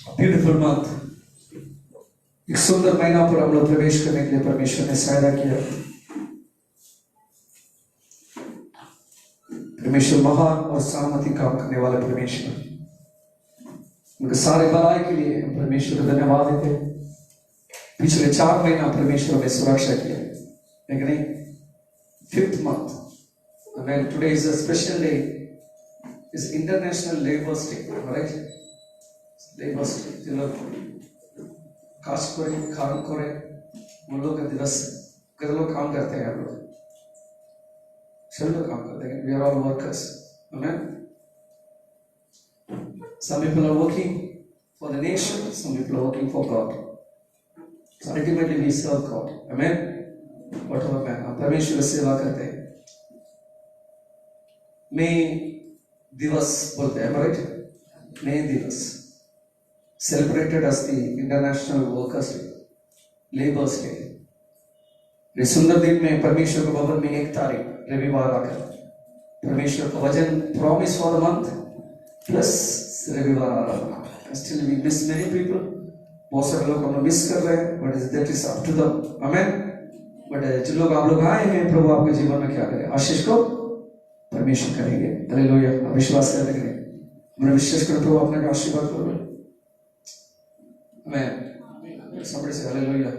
Beautiful month, एक सुंदर महीना पर हम लोग प्रवेश करने के लिए परमेश्वर ने सहायता किया। परमेश्वर महान और सामर्थी काम करने वाले परमेश्वर, उनके सारे भलाई के लिए हम परमेश्वर को धन्यवाद देते हैं। पिछले 4 महीना परमेश्वर ने सुरक्षा किया, लेकिन नहीं 5th month, when today is a special day, is International Labour's Day, right? Labour's Day, जो लोग काज करे, काम करे, उन लोग का दिवस, कितने लोग काम करते हैं? हम लोग सभी लोग काम करते हैं। We are all workers, amen. Some people are working for the nation, some people are working for God. So ultimately we serve God, amen. Whatever man, हम परमेश्वर की सेवा करते हैं। May दिवस बोलते हैं, right? May दिवस celebrated as the International Workers' Day, Labour's Day. इस सुंदर दिन में परमेश्वर के भवन में 1 तारीख रविवार आकर परमेश्वर का वचन promise for the month plus रविवार आ रहा है। Still we miss many people. बहुत सारे लोग हम मिस कर रहे हैं, but that is up to them, amen. But जो लोग आप लोग आए हैं, प्रभु आपके जीवन में क्या करे? आशीष को परमेश्वर करेंगे। हालेलुया। विश्वास करते करें, हमने विश्वास कर प्रभु अपने का आशीर्वाद करो, आमेन। सबसे से हालेलुया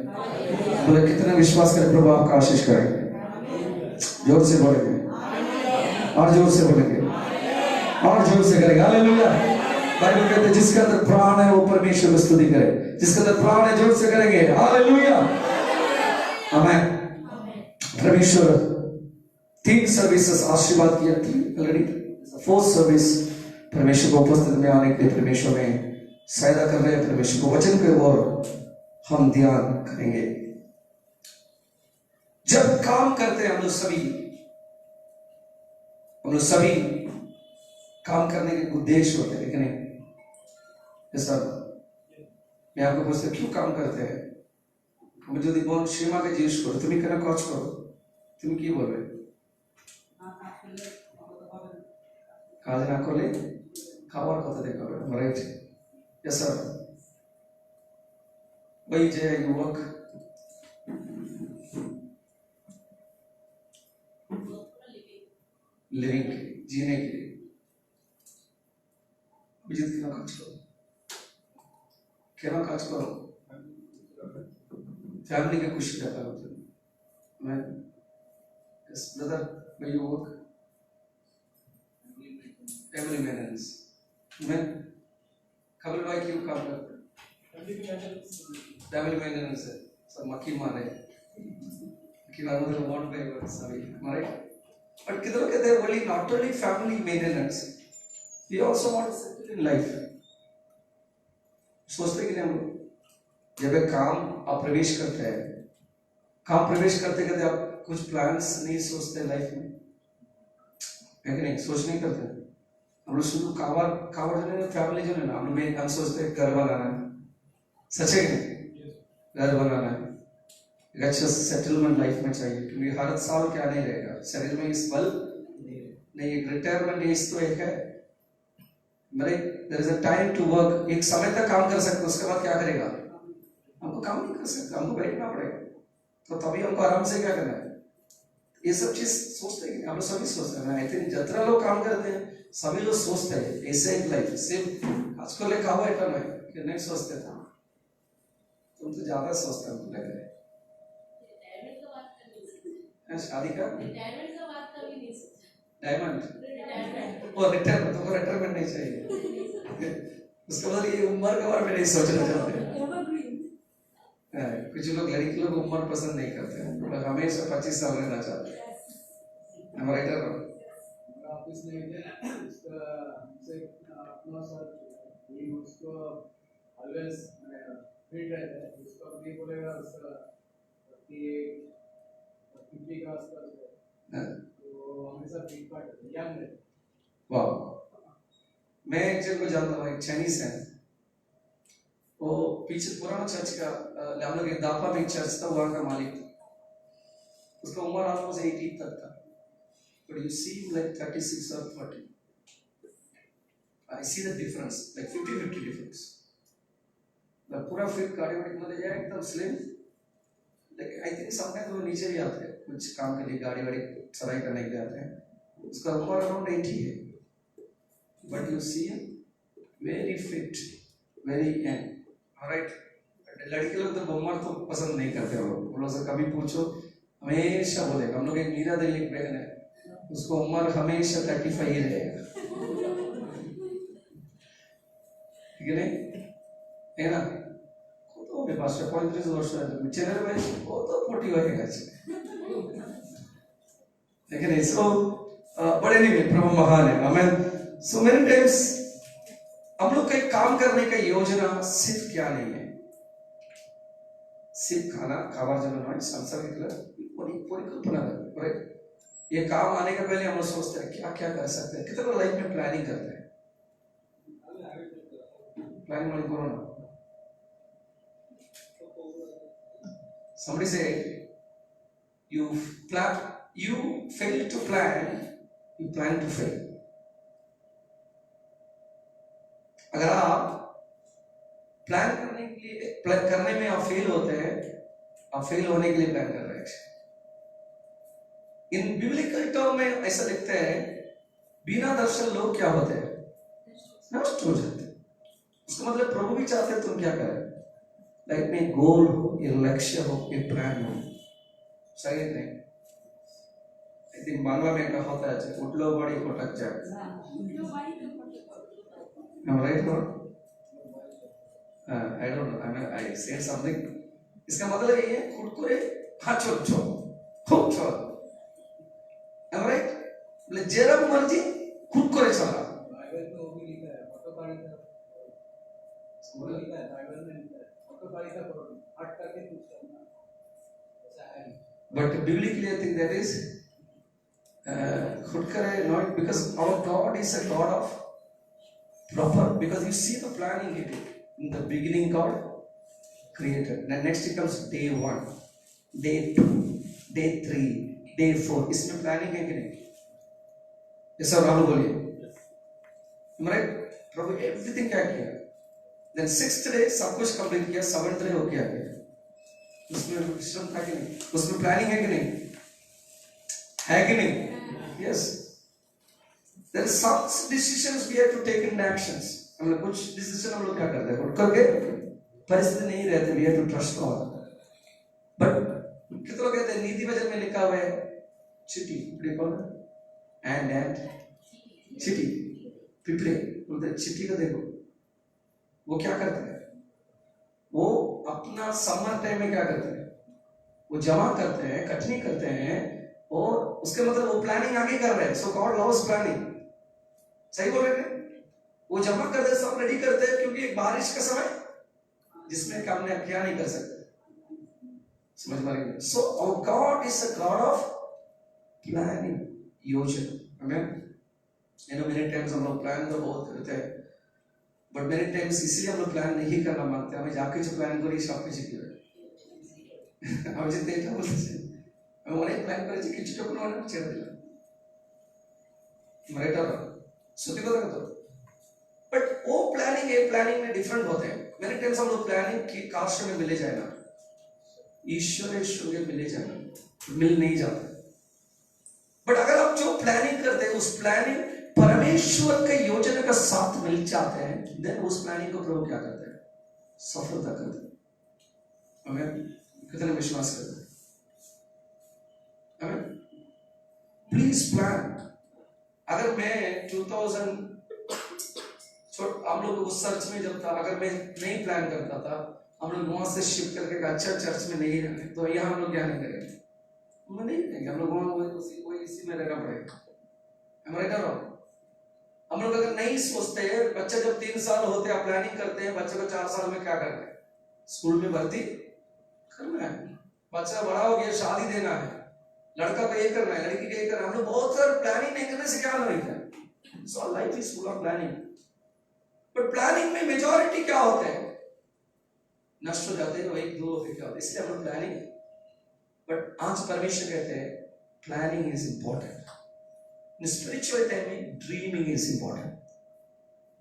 बोले, कितना विश्वास करें प्रभु आपका आशीष करेंगे। जोर से बोलेंगे, और जोर से बोलेंगे, और जोर से करेंगे। हालेलुया। बाइबल कहते हैं जिसके अंदर प्राण है वो परमेश्वर की स्तुति करे, जिसके अंदर प्राण है जोर से करेंगे। हालेलुया, आमेन। परमेश्वर 3 सर्विसेज आशीर्वाद किया थी ऑलरेडी। 4th सर्विस परमेश्वर को उपस्थित में आने के लिए परमेश्वर ने सहायता कर रहे हैं। परमेश्वर को वचन पे और हम ध्यान करेंगे। जब काम करते हैं हम लोग सभी काम करने के उद्देश्य होते हैं, लेकिन ऐसा मैं आपको पूछता क्यों काम करते हैं? हम जो बोल सीमा के जीव करो, तुम्हें कहना कौच करो, তুমি কি বলবে? কাজ না করলে খাবার কথা দেখাবে, রাইট? Yes sir. वही जो है युवक लिविंग के जीने के लिए विजित केना काज करो फैमिली के खुशी रहता है। मैं yes brother, where you work? Family maintenance, मैं कबल भाई क्यों काम करते हैं? फैमिली मेंटेनेंस है। सब मक्खी मारे कि ना मतलब वांट बाय वर्ड सभी मारे। बट किधर कहते हैं only not only family maintenance, we also want to settle in life. सोचते कि नहीं हम जब एक काम आप प्रवेश करते हैं, काम प्रवेश करते करते आप कुछ प्लान्स नहीं सोचते लाइफ में, है कि नहीं? सोच नहीं करते हम लोग। शुरू कावर जो है फैमिली जो है ना, हम सोचते हैं घर बनाना है, सच है कि नहीं? घर बनाना है, एक अच्छा सेटलमेंट लाइफ में चाहिए, क्योंकि हर साल क्या नहीं रहेगा शरीर में इस बल नहीं। एक रिटायरमेंट एज तो एक है, मेरे there is a time to work. एक समय तक काम कर सकते, उसके बाद क्या करेगा? हमको काम नहीं कर सकते, हमको बैठना पड़ेगा। तो तभी हमको आराम से क्या करना है? ये सब चीज सोचते हैं, हम लोग सभी सोचते हैं। आई थिंक जितना लोग काम करते हैं सभी लोग सोचते हैं ऐसे एक लाइफ सिर्फ आजकल लिखा हुआ है कि नहीं सोचते थे। तुम तो ज्यादा सोचते हो, लग रहा है। शादी का डायमंड और रिटायरमेंट, तो रिटायरमेंट नहीं चाहिए। उसके बाद ये उम्र के बारे में नहीं सोचना चाहते। कुछ लोग लड़की लोग उम्र पसंद नहीं करते हैं, लोग हमेशा 25 साल रहना चाहते हैं। हमारा इधर ऑफिस में उसका से अपना सर ये उसको ऑलवेज फिट रहता है, उसको नहीं बोलेगा उसका कि 50 का आसपास है तो हमेशा फिट पार्ट यंग है। वाह, मैं एक जन को जानता हूँ, एक चाइनीज है, वो पीछे पुराना चर्च का हम लोग एक दापा में चर्च था, वहाँ का मालिक था। उसका उम्र ऑलमोस्ट 80 तक था, but you seem like 36 or 40. I see the difference, like 50-50 difference. पूरा फिट गाड़ी वाड़ी में ले जाए एकदम स्लिम, लेकिन आई थिंक समटाइम वो नीचे भी आते हैं कुछ काम के लिए, गाड़ी वाड़ी सफाई करने के लिए आते हैं, उसका उम्र अराउंड 80 है, but you see very fit, very young, right. लड़के लोग तो उम्र तो पसंद नहीं करते, वो लोग से कभी पूछो हमेशा बोलेगा, हम लोग एक मीरा दिल एक बहन है, उसको उम्र हमेशा 35 ही रहेगा, ठीक है नहीं है ना। तो मेरे पास 35 वर्ष है, चेहरे में वो तो पोटी होएगा, लेकिन इसको बड़े नहीं, प्रभु महान है, हमें। सो मेनी टाइम्स हम लोग का काम करने का योजना सिर्फ क्या नहीं है, सिर्फ खाना खाবার জন্য নয়, सांसारिक परिकल्पना है। ये काम आने के पहले हम लोग सोचते हैं क्या क्या कर सकते हैं, कितने लोग लाइफ में प्लानिंग करते हैं, प्लानिंग वाली करो ना। Somebody said, you fail to plan, you plan to fail. अगर आप प्लान करने में आप फेल होते हैं, आप फेल होने के लिए प्लान कर रहे हैं। इन बिब्लिकल टर्म में ऐसा लिखते हैं, बिना दर्शन लोग क्या होते हैं, नष्ट हो जाते हैं। उसका मतलब प्रभु भी चाहते हैं तुम क्या करें, लाइफ में एक गोल हो, एक लक्ष्य हो, एक प्लान हो, सही नहीं। आई थिंक बांग्ला में एक होता है, उठलो बड़ी कोटक जाए, right Lord, I don't know, I mean I said something, इसका मतलब ये है खुद हाँ छोड़, am I right? बोले जेरब मर्जी खुद को चला, बाइबल में वो भी लिखा है, ऑटोपालिका, वो लिखा है बाइबल में, लिखा है ऑटोपालिका करो, हट करके कुछ करना, ऐसा है। But biblically I think that is खुद करे, not because our God is a God of proper, because you see the planning he did. In the beginning God created, then next it comes day 1, day 2, day 3, day 4, इसमें planning है कि नहीं? ये सब राहुल बोलिए, हमारे प्रभु एवरीथिंग क्या किया, then 6th day सब कुछ कंप्लीट किया, 7th day हो क्या किया, उसमें विश्राम था कि नहीं, उसमें प्लानिंग है कि नहीं, है कि नहीं? Yes, there are some decisions we have to take in actions. हम लोग कुछ डिसीजन हम लोग क्या करते हैं, उठ करके परिस्थिति नहीं रहते, we have to trust God. But कितने लोग कहते हैं, नीति वचन में लिखा हुआ है चिट्ठी, and चिट्ठी पिपले, बोलते चिट्ठी को देखो, वो क्या करते हैं, वो अपना समर टाइम में क्या करते हैं, वो जमा करते हैं, कटनी करते हैं, और उसके मतलब वो प्लानिंग आगे कर रहे हैं। सो गॉड लव्स प्लानिंग, सही बोल रहे हैं, वो जमा करते, सब रेडी करते हैं, क्योंकि एक बारिश का समय जिसमें काम ने क्या नहीं कर सकते, समझ पा रहे हैं। So our God is a God of planning, योजना। Amen. You know many times हम लोग प्लान तो बहुत करते हैं, बट मेनी टाइम्स इसलिए हम लोग प्लान नहीं करना मानते, हमें जाके जो प्लान करी सब কিছু কি আমি যেতে এটা বলতেছি, আমি অনেক প্ল্যান করেছি, কিছুটা কোনো অনেক ছেড়ে দিলাম, মানে এটা সত্যি কথা তো। बट वो प्लानिंग में डिफरेंट होते हैं। मेरे टाइम्स हम लोग प्लानिंग की काश में मिले जाए ना, ईश्वर मिले जाए ना, मिल नहीं जाता। बट अगर आप जो प्लानिंग करते हैं, उस प्लानिंग परमेश्वर के योजना का साथ मिल जाते हैं, देन उस प्लानिंग को प्रभु क्या करते हैं, सफलता करते हैं। हमें कितने विश्वास करते हैं, हमें प्लीज प्लान। अगर मैं 2000 हम लोग उस चर्च में जब था, अगर मैं नहीं प्लान करता था, हम लोग वहां से शिफ्ट करके अच्छा चर्च में नहीं रहने, तो यहाँ हम लोग क्या नहीं करेंगे, हम नहीं रहेंगे, हम लोग वहां इसी में रहना पड़ेगा, हमारे घर। हम लोग अगर नहीं सोचते हैं, बच्चे जब 3 साल होते हैं, प्लानिंग करते हैं बच्चे को 4 साल में क्या करना है, स्कूल में भर्ती करना है, बच्चा बड़ा हो गया, शादी देना है, लड़का को ये करना है, लड़की को ये करना है। हम लोग बहुत सारे प्लानिंग नहीं करने से क्या नहीं है, so life is full of planning. But planning में मेजॉरिटी क्या होते हैं, नष्ट हो जाते हैं, 1-2 होते क्या होते, इसलिए हम प्लानिंग। बट आज परमेश्वर कहते हैं planning is important. In spiritual time में ड्रीमिंग इज इंपॉर्टेंट।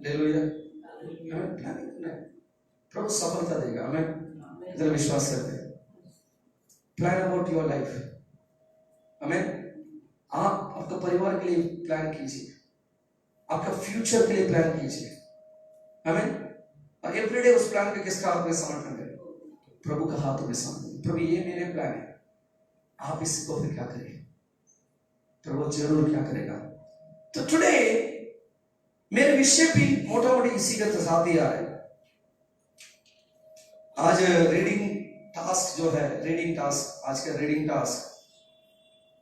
हालेलुया, हमें प्लानिंग करना है। प्रभु सफलता देगा। हमें इतना विश्वास करते हैं। Plan about your life. हमें आप आपका परिवार के लिए प्लान कीजिए, आपका फ्यूचर के लिए प्लान कीजिए। हमें और एवरीडे उस प्लान के किसका हाथ में समर्थन करें? प्रभु का हाथों में समर्थन। प्रभु ये मेरे प्लान है, आप इसको फिर क्या करें? प्रभु जरूर क्या करेगा। तो टुडे मेरे विषय भी मोटा मोटी इसी के साथ ही आ रहे हैं। आज रीडिंग टास्क जो है, रीडिंग टास्क, आज का रीडिंग टास्क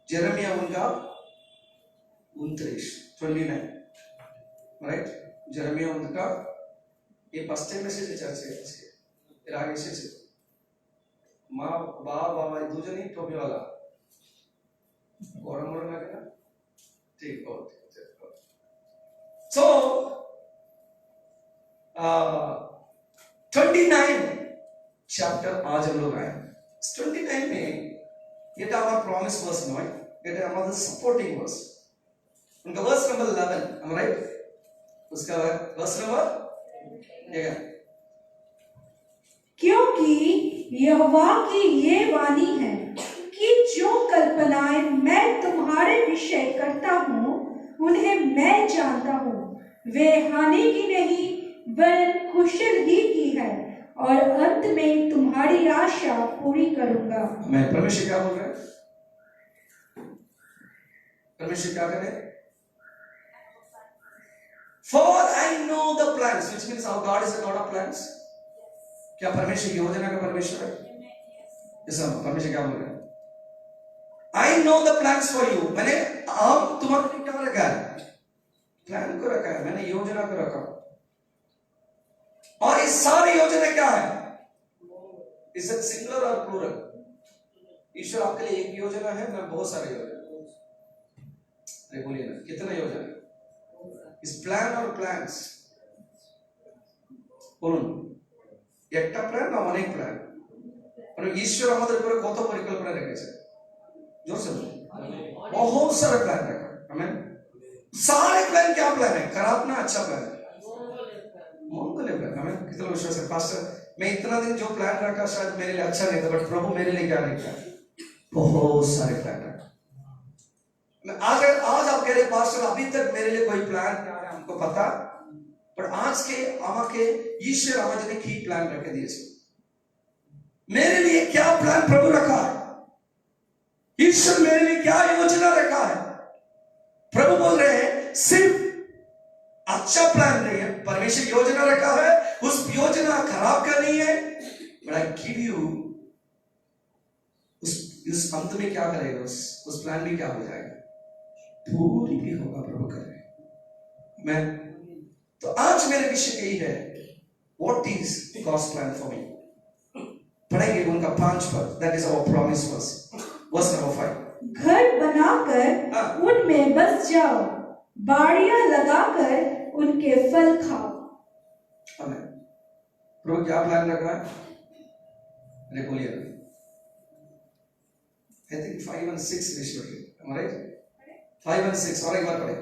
जेरेमिया उनका 29 राइट। जेरेमिया उनका ये फर्स्ट टाइम मेसेज चर्च है इसके फिर आगे से माँ बाबा दूजनी टोपी वाला गौरव मोड़ में क्या ठीक हो। सो 29 चैप्टर आज हम लोग आए। 29 में ये तो हमारा प्रॉमिस वर्स नो है, ये तो हमारा सपोर्टिंग वर्स। उनका वर्स नंबर 11 हम राइट, उसका वर्स नंबर क्योंकि यहोवा की ये वाणी है कि जो कल्पनाएं मैं तुम्हारे विषय करता हूँ उन्हें मैं जानता हूँ। वे हानि की नहीं वरन कुशल ही की है, और अंत में तुम्हारी आशा पूरी करूंगा। मैं परमेश्वर क्या बोल रहे हैं? परमेश्वर क्या करे? For I know the plans, which means our God is a God of plans. क्या परमेश्वर योजना का परमेश्वर है? ऐसा परमेश्वर क्या बोल रहे हैं? I know the plans for you. मैंने आप तुम्हारे लिए क्या रखा है? प्लान को रखा है, मैंने योजना को रखा। और इस सारी योजना क्या है? इस सिंगुलर और प्लूरल। ईश्वर आपके लिए एक योजना है, मैं बहुत सारे योजना। अरे बोलिए ना, कितना योजना है? इस प्लान और प्लान्स বলুন, একটা প্ল্যান না অনেক প্ল্যান। মানে ঈশ্বর আমাদের উপরে কত পরিকল্পনা রেখেছে, জোরসে বলুন। बहुत सारे प्लान रखा। आमीन। सारे प्लान क्या प्लान है? खराब ना अच्छा प्लान है, मंगल प्लान। हमें कितना विश्वास है पास्टर, मैं इतना दिन जो प्लान रखा शायद मेरे लिए अच्छा नहीं था, बट प्रभु मेरे लिए क्या नहीं किया? बहुत सारे प्लान रखा। आज आप कह रहे पास्टर अभी तक मेरे लिए कोई प्लान क्या है हमको पता, पर आज के আমাকে ईश्वर আমাদের কি প্ল্যান রেখে দিয়েছে। मेरे लिए क्या प्लान प्रभु रखा है? ईश्वर मेरे लिए क्या योजना रखा है? प्रभु बोल रहे हैं सिर्फ अच्छा प्लान नहीं है, परमेश्वर योजना रखा है, उस योजना खराब करनी है, बट आई गिव यू उस अंत में क्या करेगा, उस प्लान में क्या हो जाएगा, पूरी भी होगा प्रभु करे। मैं तो आज मेरे विषय यही है, what is God's plan for me. पढ़ेंगे उनका 5 पद, that is our promise verse, verse number 5। घर बनाकर उनमें बस जाओ, बाड़ियां लगाकर उनके फल खाओ। आमीन। प्रभु क्या प्लान रख रहा है? अरे बोलिए। I think 5 and 6 we should read. Am I right? 5 and 6 और एक बार पढ़े।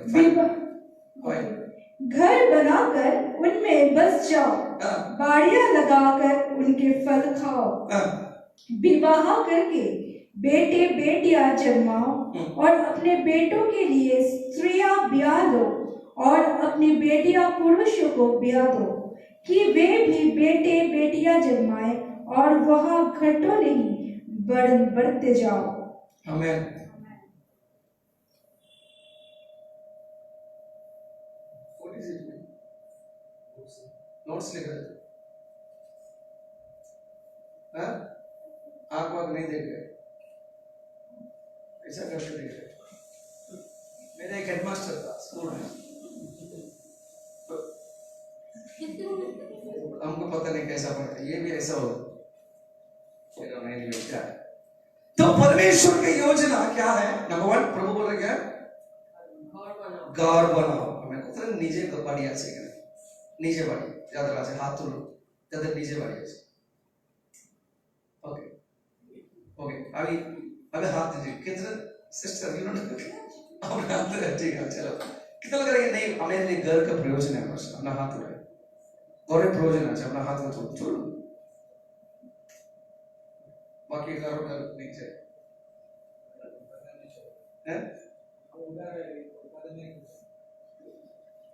घर बनाकर उनमें बस जाओ, बाड़ियां लगाकर उनके फल खाओ, विवाह करके बेटे बेटियां जन्माओ, और अपने बेटों के लिए स्त्रियां ब्याह लो, और अपनी बेटियां पुरुषों को ब्याह दो, कि वे भी बेटे बेटियां जन्माए, और वहां घटो नहीं बढ़ते जाओ। आमीन। नोट्स लिख रहे थे, आंख वाक नहीं देख रहे, ऐसा करके देख रहे। मेरा एक हेडमास्टर था स्कूल में, हमको पता नहीं कैसा पढ़ता, ये भी ऐसा हो क्या है। तो परमेश्वर की योजना क्या है? नंबर 1 प्रभु बोल रहे क्या? घर बनाओ। हमें उतना निजे बाड़ी আছে এখানে, নিচে বাড়ি যাদের আছে হাত তুলো, যাদের নিচে বাড়ি আছে। ओके ओके, अभी हाथ दीजिए। कितने सिस्टर यू नो अपने हाथ दे, ठीक है चलो। कितना लोग करेंगे नहीं मेरे लिए घर का प्रयोजन है, बस अपना हाथ उठाए। और प्रयोजन আছে अपना हाथ में छोड़ो बाकी करो कर नहीं चाहिए हैं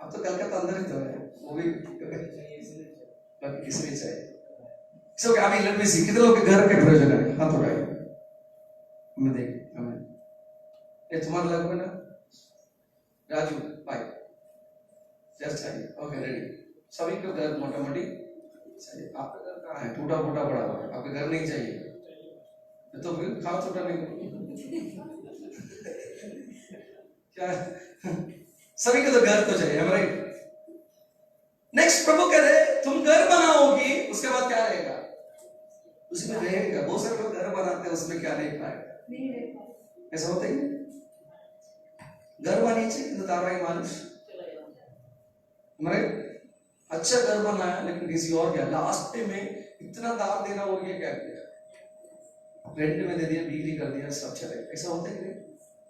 अब तो कलकत्ता अंदर ही तो है वो भी बाकी किसलिए चाहिए सो क्या अभी लेट मी सी कितने लोग के घर के प्रयोजन है हाथ उठाइए मैं देख हमें ये तुम्हारा लग में ना राजू भाई जस्ट चाहिए ओके रेडी सभी को घर मोटा मोटी चाहिए आपका घर कहाँ है टूटा फूटा पड़ा हुआ है आपके घर नहीं चाहिए तो फिर खाओ छोटा नहीं क्या सभी को तो घर तो चाहिए राइट नेक्स्ट प्रभु कह रहे तुम घर बनाओगी उसके बाद क्या रहेगा उसमें रहेगा बहुत सारे लोग घर बनाते हैं उसमें क्या नहीं पाएगा ऐसा होता ही घर बनी चाहिए तारा मानुष हमारे अच्छा घर बनाया लेकिन किसी और क्या लास्ट में इतना दार देना हो गया क्या किया रेंट में दे दिया बिक्री कर दिया सब चले ऐसा होता है कि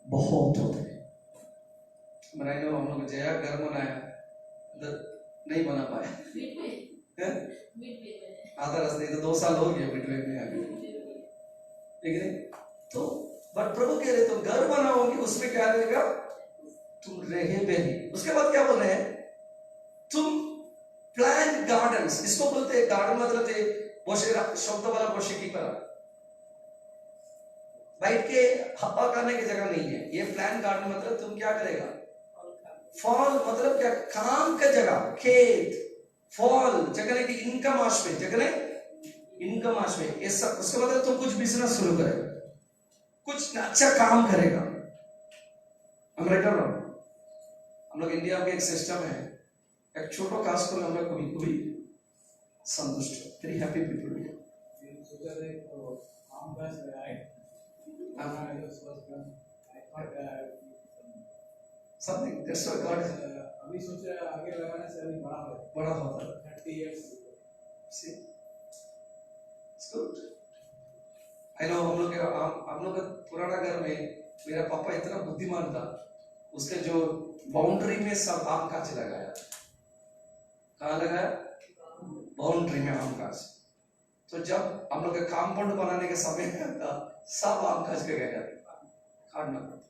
बहुत होते हैं बनाए हम लोग जया घर बनाया नहीं बना पाए आधा रास्ते तो 2 साल हो गए मिडवे में आगे ठीक है तो बट प्रभु कह रहे तुम घर बनाओगे उसमें क्या रहेगा तुम रहे नहीं उसके बाद क्या बोल रहे हैं तुम प्लांट गार्डन्स इसको बोलते हैं गार्डन मतलब थे बोशे शब्द वाला बोशे की तरह बैठ के हप्पा करने की जगह नहीं है ये प्लांट गार्डन मतलब तुम क्या करेगा फॉल मतलब क्या काम का जगह खेत फॉल जगह की इनकम आश्वे जगह इनकम आश्वे ये सब उसका मतलब तुम कुछ बिजनेस शुरू करेगा कुछ अच्छा काम करेगा हम लोग इंडिया में एक सिस्टम है एक छोटा कास्ट को हम लोग कभी संतुष्ट very happy people something that's what God अभी सोच रहे आगे लगाने से अभी बड़ा होता है 30 years see it's good I know हम लोग का पुराना घर में मेरा पापा इतना बुद्धिमान था उसके जो बाउंड्री में सब आम कांच लगाया कहाँ लगाया बाउंड्री में आम कांच तो जब हम लोग का कंपाउंड बनाने के समय था सब आम कांच के गया काटना पड़ता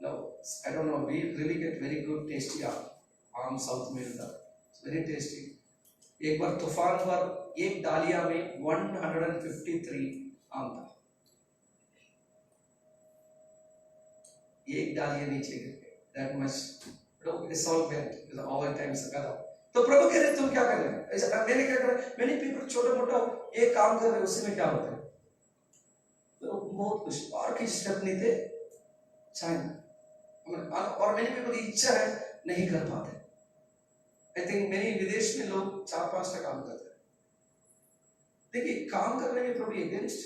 No, I don't know. We really get very good tasty आम साउथ में मिलता It's very tasty. एक बार तूफान पर एक डालिया में 153 आम था एक डालिया नीचे गिर गए that much it's all bad over time से करा तो प्रभु कह रहे तुम क्या कर रहे हो ऐसा मैंने क्या करा मैंने पीपल छोटा मोटा एक काम कर रहे उसी में क्या होता है तो बहुत कुछ और किसी स्टेप नहीं थे चाइना और मैंने भी बड़ी इच्छा है नहीं कर पाते आई थिंक मेरे विदेश में लोग 4-5 का काम करते हैं देखिए काम करने में प्रभु अगेंस्ट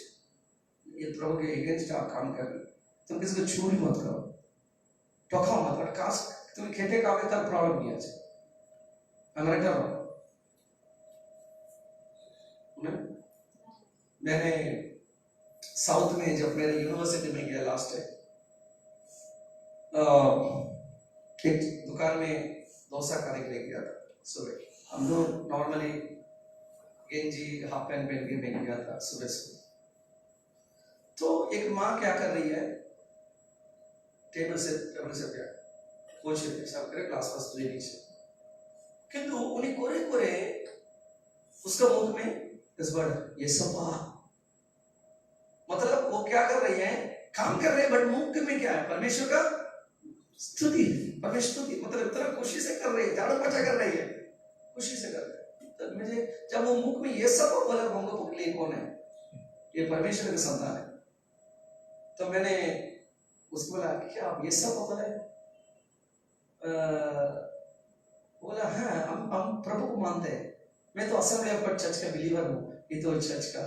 ये प्रभु के अगेंस्ट आप काम कर रहे तुम किसी को चोरी मत करो टोका मत बट काश तुम खेते काम का प्रॉब्लम नहीं है हमारे मैंने साउथ में जब मैंने यूनिवर्सिटी में गया लास्ट टाइम एक दुकान में डोसा खाने के लिए गया था सुबह हम लोग नॉर्मली गेंजी हाफ पैंट पहन के मैं गया था सुबह सुबह तो एक माँ क्या कर रही है टेबल से क्या कुछ सब करे क्लास पास तुझे नीचे किंतु उन्हें कोरे कोरे उसका मुख में इस बार ये सपा मतलब वो क्या कर रही है काम कर रहे हैं बट मुख में क्या है परमेश्वर का स्तुति परमेश्वर स्तुति मतलब इतना खुशी से कर रही है झाड़ू पोछा कर रही है खुशी से कर रही है तब मुझे जब वो मुख में ये सब बोला मंगो पुकली कौन है ये परमेश्वर के संतान है तो मैंने उसको बोला क्या आप ये सब बोला है बोला हाँ हम प्रभु को मानते हैं मैं तो असेंबली ऑफ गॉड चर्च का बिलीवर हूँ ये तो चर्च का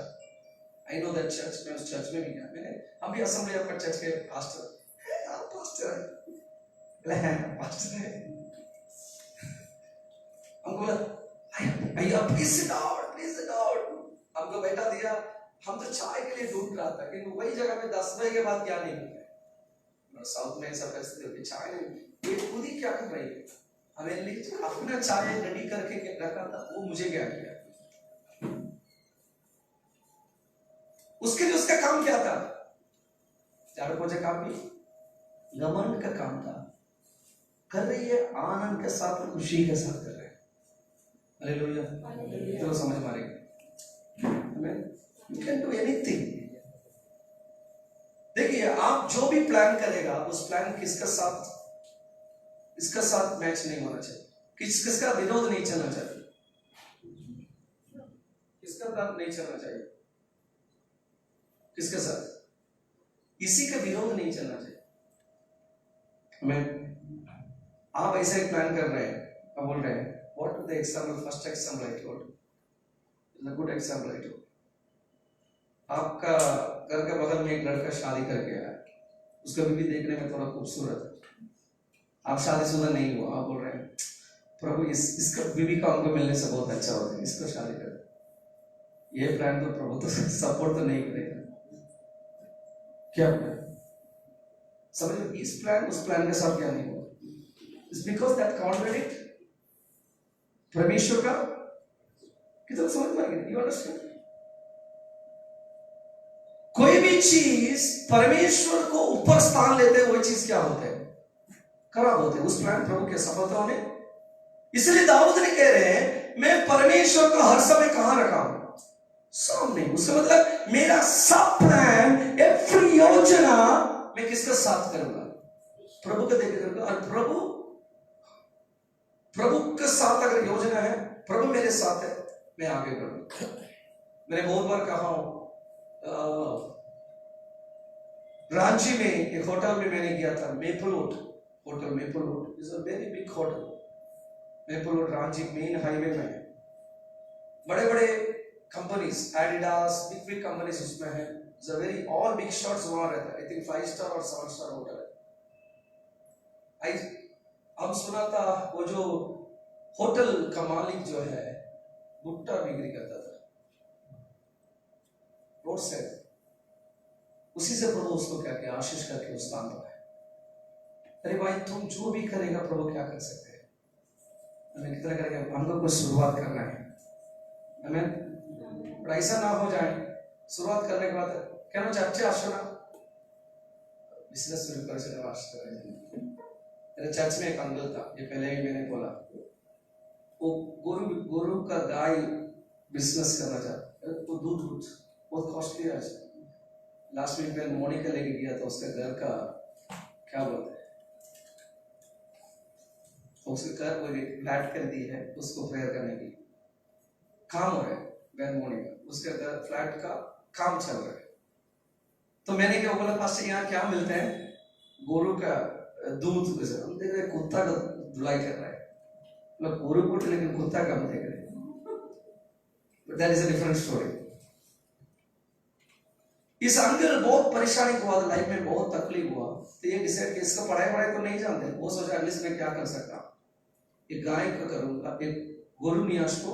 आई नो दैट चर्च मैं उस चर्च में भी गया मैंने हम भी असेंबली ऑफ गॉड चर्च के पास्टर है आप पास्टर है पास्टर है हमको बोला भैया प्लीज सिट डाउन हमको बैठा दिया हम तो चाय के लिए ढूंढ रहा था कि वही जगह में 10 बजे के बाद क्या नहीं मिलता है साउथ में ऐसा परिस्थिति होती चाय नहीं ये खुद ही क्या कर रही है हमें लिए अपना चाय रेडी करके रखा था, वो मुझे क्या किया? उसके लिए उसका काम क्या था? 4 बजे काम की घमंड का काम था। कर रही है आनंद के साथ, खुशी के साथ कर रहे हैं। हालेलुया। तो समझ मारेगा हमें, यू कैन डू एनीथिंग। देखिए, आप जो भी प्लान करेगा उस प्लान इसका साथ मैच नहीं होना चाहिए, किसका विरोध नहीं चलना चाहिए, किसका साथ नहीं चलना चाहिए, किसके साथ? इसी का विरोध नहीं चलना चाहिए हमें। आप ऐसे एक प्लान कर रहे हैं, आप बोल रहे हैं what the example, first example I told is a good example I told. आपका घर के बगल में एक लड़का शादी करके आया, उसका बीवी देखने में थोड़ा खूबसूरत है, आप शादीशुदा नहीं हो, आप बोल रहे हैं प्रभु इसका बीवी का हमको मिलने से बहुत अच्छा होता है, इसको शादी कर। ये प्लान तो प्रभु तो सपोर्ट तो नहीं करेगा। क्या प्लान? समझ, इस प्लान उस प्लान के साथ क्या नहीं होगा, इट्स बिकॉज दैट कॉन्ट्रडिक्ट परमेश्वर का। कितना समझ में आ गया? You understand? कोई भी चीज परमेश्वर को ऊपर स्थान लेते वही चीज क्या होते हैं? खराब होते हैं। उस प्लान प्रभु के सफलता होने, इसलिए दाऊद ने कह रहे हैं मैं परमेश्वर को हर समय कहां रखा हूं? सामने। उसका मतलब मेरा सब प्लान, एवरी योजना मैं किसके साथ करूंगा? प्रभु को देख करूंगा। और प्रभु के साथ अगर योजना है, प्रभु मेरे साथ है, मैं आगे बढ़ूंगा। मैंने बहुत बार कहा हूं, रांची में एक होटल में मैंने गया था, maplewood hotel. Maplewood is a very big hotel. Maplewood Ranchi main highway में है। बड़े बड़े कंपनीज, एडिडास, बिग कंपनीज उसमें है। It's a very all big shots वहां रहता है। आई थिंक 5 स्टार और 7 स्टार होटल है। हम सुना था वो जो होटल का मालिक जो है भुट्टा बिक्री करता था रोड साइड। उसी से प्रभु उसको क्या किया? आशीष करके उस स्थान पर है। अरे भाई, तुम जो भी करेगा प्रभु क्या कर सकते हैं? हमें कितना करेगा? हमको कुछ शुरुआत करना है। हमें ऐसा ना हो जाए शुरुआत करने के बाद क्या चर्चे आशना बिजनेस शुरू कर। मेरे चर्च में एक अंकल था, ये पहले ही मैंने बोला, वो गुरु का गाय बिजनेस करना चाहता। वो दूध बहुत कॉस्टली है। लास्ट वीक मैं मोनिका लेके गया था, उसका घर का क्या बोलते हैं, उसके घर को फ्लैट कर दी है, उसको प्रेयर करने की काम हो रहा है। बहन मोनिका, उसके घर फ्लैट का काम चल रहा है। तो मैंने क्या बोला, पास से यहाँ क्या मिलते हैं? गोरू का दूध। हम देख रहे कुत्ता का धुलाई कर रहा है, मतलब गोरू को, लेकिन कुत्ता का हम देख रहे हैं। But that is a different story. इस अंकल बहुत परेशानी हुआ, लाइफ में बहुत तकलीफ हुआ। तो ये डिसाइड किया, इसका पढ़ाई तो नहीं जानते। वो सोचा अगले में क्या कर सकता, एक गाय का करूंगा, एक गोरू नियाश को,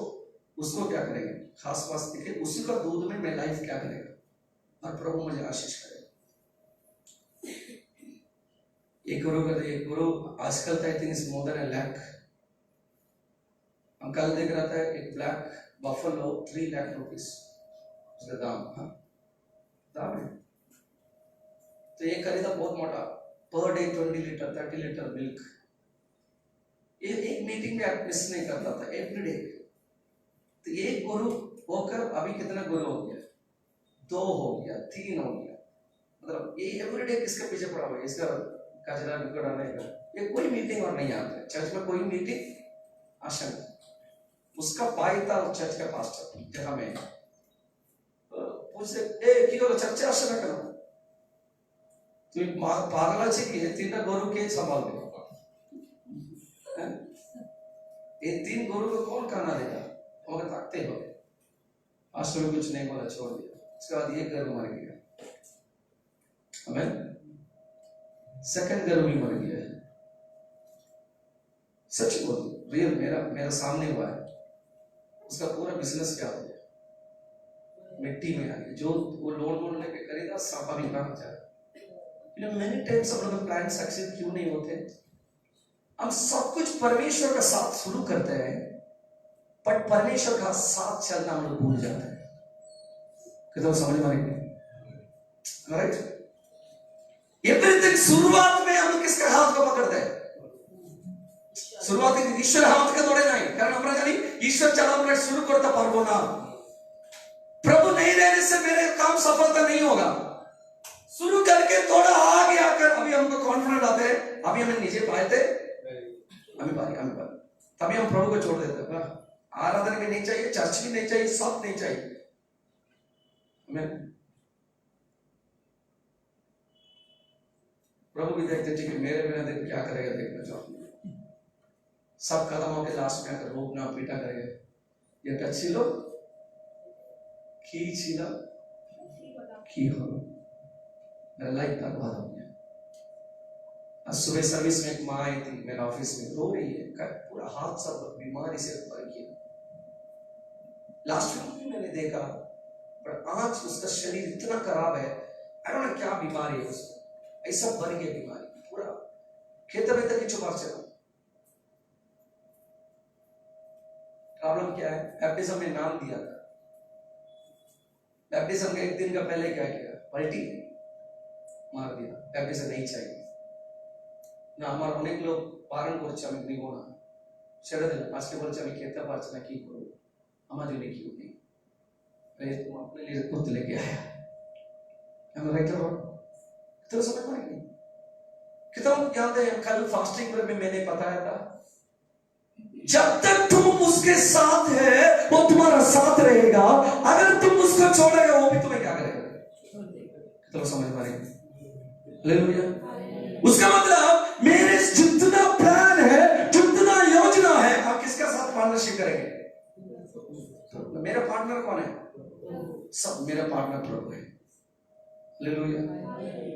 उसको क्या करेंगे खास पास दिखे, उसी का दूध में मैं लाइफ क्या करेगा और प्रभु मुझे आशीष करेगा। एक गुरु आजकल था, I think is more than 1 lakh. हम कल देख रहा था एक ब्लैक बफलो 3 लाख रुपीस उसका दाम। हाँ, दाम है। तो ये खरीदा बहुत मोटा, per day 20 litre 30 litre milk. ये एक मीटिंग में मिस नहीं करता था, एवरी डे। तो एक गुरु होकर अभी कितना गुरु हो गया? 2 हो गया, 3 हो गया। मतलब ये एवरी डे किसके पीछे पड़ा हुआ है? इसका कचरा निकलने का। ये कोई मीटिंग और नहीं आता है चर्च में, कोई मीटिंग आशा नहीं। उसका भाई था चर्च का पास्टर, जहां में पूछे की करो चर्च आशा करो, तुम पागल की 3 गुरु के संभाल दे। ये 3 गुरु को कौन खाना देगा? और ताकते हो पास्टर में कुछ नहीं बोला, छोड़ दिया। उसके बाद ये गर्व मर गया। हमें सेकंड गर्व भी मर गया है। सच बोल, रियल मेरा सामने हुआ है। उसका पूरा बिजनेस क्या हो गया? मिट्टी में आ गया। जो वो लोन लेके खरीदा, सांपा भी कहां जाए। मेनी टाइम्स हम लोग प्लान सक्सेस क्यों नहीं होते? हम सब कुछ परमेश्वर का साथ शुरू करते हैं, पर परमेश्वर का साथ चलना हम लोग भूल जाते हैं। कितना समझ में आएगी? राइट? एवरीथिंग शुरुआत में हम लोग किसके हाथ को पकड़ते हैं? शुरुआत ईश्वर हाथ के दौड़े नहीं, कारण हमरा जानी ईश्वर चला शुरू करता पारबो ना। प्रभु नहीं रहने से मेरे काम सफलता नहीं होगा। शुरू करके थोड़ा आगे आकर अभी हमको कॉन्फिडेंट आते हैं, अभी हमें नीचे पाते, हमें बारी तभी हम प्रभु को छोड़ देते हैं। आराधना भी नहीं चाहिए, चर्च भी नहीं चाहिए, सब नहीं चाहिए हमें। प्रभु भी देखते ठीक है, मेरे बिना दिन क्या करेगा देखना चाहते। सब खत्म होकर लास्ट में आकर रोकना पीटा करेगा, ये टच लो खींच लो की हो, मेरा लाइफ बर्बाद हो गया। आज सुबह सर्विस में एक माँ आई थी मेरे ऑफिस में, रो रही है, पूरा हाथ सब बीमारी से भर गया। लास्ट वीक मैंने देखा, पर आज उसका शरीर इतना खराब है, आई डोंट नो क्या बीमारी है उसको, ऐसा भर गया बीमारी पूरा। खेतर में तक छुपा चला। प्रॉब्लम क्या है? बैप्टिज्म में नाम दिया था, बैप्टिज्म के एक दिन का पहले क्या किया? पलटी मार दिया, बैप्टिज्म नहीं चाहिए ना। हमारे अनेक लोग पारण করছে আমি দিব না, ছেড়ে দিলাম। আজকে বলছে আমি খেতে পারছি না, কি করব? আমার জন্য কি होगी? मैं तुम अपने लिए खुद लेके आया। हम राइट करो तो समझ में नहीं। कितना याद है कल फास्टिंग में मैंने बताया था, जब तक तुम उसके साथ है वो तुम्हारा साथ रहेगा, अगर तुम उसको छोड़ेगा वो भी तुम्हें क्या करेगा? कितना समझ में नहीं। हालेलुया। उसका मतलब मेरे जितना प्लान है, जितना योजना है, आप किसका साथ पार्टनरशिप करेंगे? तो मेरा पार्टनर कौन है? सब मेरा पार्टनर प्रभु है। Hallelujah.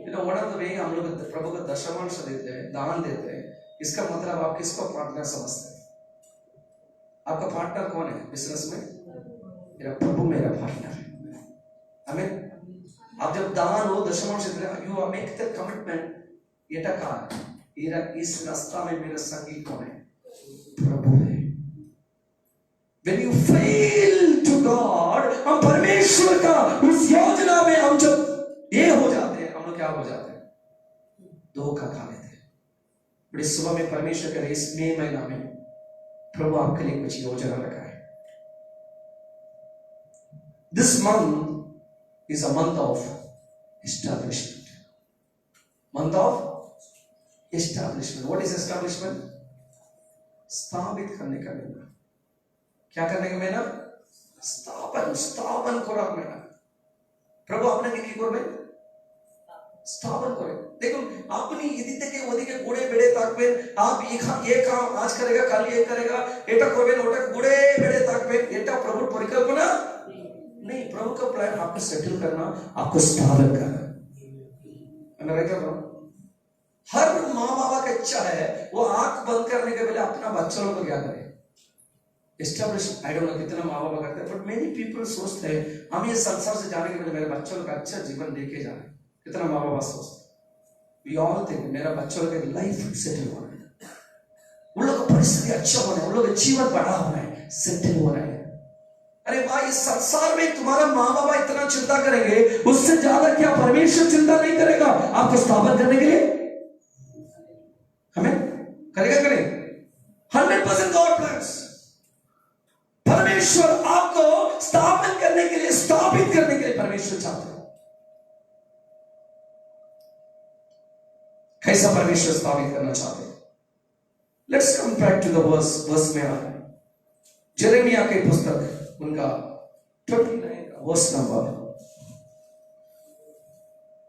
You know what are the way हम लोग प्रभु को दशमांश देते हैं, दान देते हैं, इसका मतलब आप किसको पार्टनर समझते हैं? आपका पार्टनर कौन है बिजनेस में? मेरा प्रभु मेरा पार्टनर है। हमें आप जब दान हो दशमांश देते हैं, you are make the commitment, ये टका मेरा इस रास्ता में मेरा संगी कौन है? प्रभु है। When you fail to God, हम परमेश्वर का उस योजना में हम जब ये हो जाते हैं, हम लोग क्या हो जाते हैं? धोखा खा लेते हैं। बड़ी सुबह में परमेश्वर के इस मई महीना में प्रभु आपके लिए कुछ योजना रखा है। This month is a month of establishment. Month of establishment. What is establishment? स्थापित करने का महीना। क्या करने का महीना? स्थापन করার মহিনা। প্রভু আপনাকে কি করবে? স্থাপন করে। দেখুন আপনি এদিক থেকে ওদিকে ঘুরে বেড়ে থাকবেন, आप ये काम आज करेगा, कल ये करेगा, এটা করবেন, ওটা ঘুরে বেড়ে থাকবেন, এটা প্রভুর পরিকল্পনা नहीं। प्रभु का प्लान आपको सेटल करना, आपको स्थापित करना। मैं राइट कर रहा हूं? हर माँ बाप का इच्छा है वो आंख बंद करने के पहले अपना बच्चों को क्या करे? एस्टैब्लिश। आई डोंट नो कितना माँ बाप करते हैं, बट मेनी पीपल सोचते हैं हम ये संसार से जाने के पहले मेरे बच्चों का अच्छा जीवन देके जाए। कितना माँ बाप सोचते हैं? वी ऑल थिंक मेरा बच्चों का लाइफ सेटल होना है, उन लोग का परिस्थिति अच्छा होना है, उन लोग का जीवन बड़ा होना है, सेटल होना है। अरे भाई इस संसार में तुम्हारा माँ बाप इतना चिंता करेंगे, उससे ज्यादा क्या परमेश्वर चिंता नहीं करेगा आपको स्थापित करने के लिए? हमें करेगा करें 100% गॉड प्लान्स। परमेश्वर आपको स्थापित करने के लिए परमेश्वर चाहते हैं। कैसा परमेश्वर स्थापित करना चाहते हैं? Let's come back to the verse में आए यिर्मयाह की पुस्तक, उनका 29 वर्स नंबर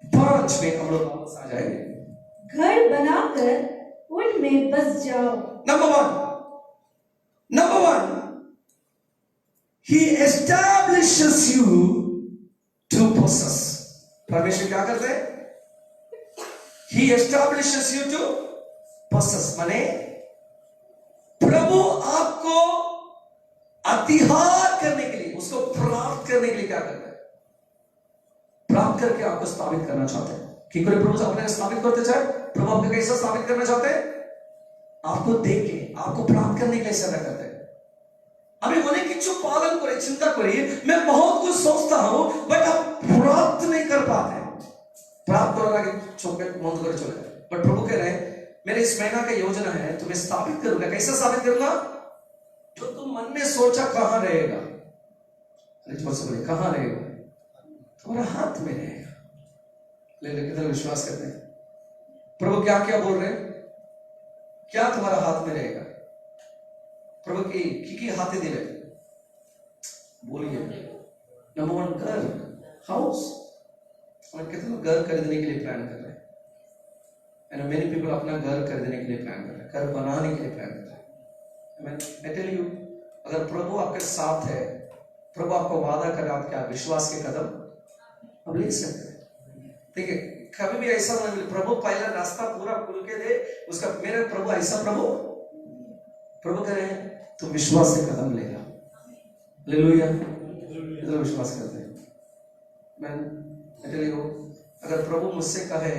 5 में हम लोग वापस आ जाएंगे। घर बनाकर उनमें बस जाओ। Number one He establishes you to possess. परमेश्वर क्या करते हैं? He establishes you to possess, माने प्रभु आपको अधिकार करने के लिए, उसको प्राप्त करने के लिए क्या करता है? प्राप्त करके आपको स्थापित करना चाहते हैं। कि कोई प्रभु अपने स्थापित करते चाहे, प्रभु आपको कैसा स्थापित करना चाहते हैं? आपको देख के, आपको प्राप्त करने के लिए सदा करते हैं। আমি অনেক কিছু পালন করে চিন্তা করি, मैं बहुत कुछ सोचता हूं, बट आप प्राप्त नहीं कर पाते। प्राप्त होने लगे चौके बंद कर चले गए। बट प्रभु कह रहे हैं, मेरे इस महीना का योजना है, तुम्हें स्थापित करूंगा। कैसा स्थापित करूंगा? जो तुम मन में सोचा कहां रहेगा, अरे जोर से बोले, कहां रहेगा? तुम्हारा हाथ में रहेगा। लेकिन कितना विश्वास करते हैं? प्रभु क्या क्या बोल रहे हैं? क्या तुम्हारा हाथ में रहेगा? प्रभु की हाथे दिले बोलिए। नंबर 1 घर, हाउस। और कितने लोग घर खरीदने के लिए प्लान कर रहे हैं? एंड मेनी पीपल अपना घर खरीदने के लिए प्लान कर रहे हैं, घर बनाने के लिए प्लान कर रहे हैं। आई टेल यू, अगर प्रभु आपके साथ है, प्रभु आपको वादा कर रहा है, क्या विश्वास के कदम अब ले सकते हैं। ठीक है, कभी भी ऐसा नहीं, प्रभु पहला रास्ता पूरा खुल के दे उसका। मेरे प्रभु ऐसा प्रभु कह रहे हैं, तुम विश्वास से कदम लेगा। हालेलुया, तो विश्वास करते हैं। मैं टेलियो, अगर प्रभु मुझसे कहे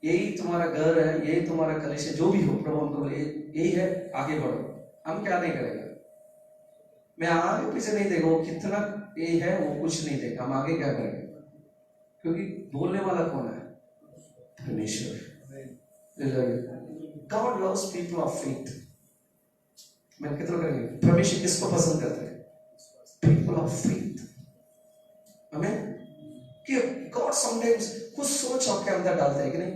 यही तुम्हारा घर है, यही तुम्हारा कलेश है, जो भी हो, प्रभु हमको बोले यही है, आगे बढ़ो, हम क्या नहीं करेगा? मैं आगे पीछे नहीं देखो कितना ये है, वो कुछ नहीं देगा, हम आगे क्या करेंगे? क्योंकि बोलने वाला कौन है? परमेश्वर। God loves people of faith। मैं कितना करेंगे? परमेश्वर किसको पसंद करते हैं? People of faith। हमें कि God sometimes कुछ सोच आपके अंदर डालता है कि नहीं?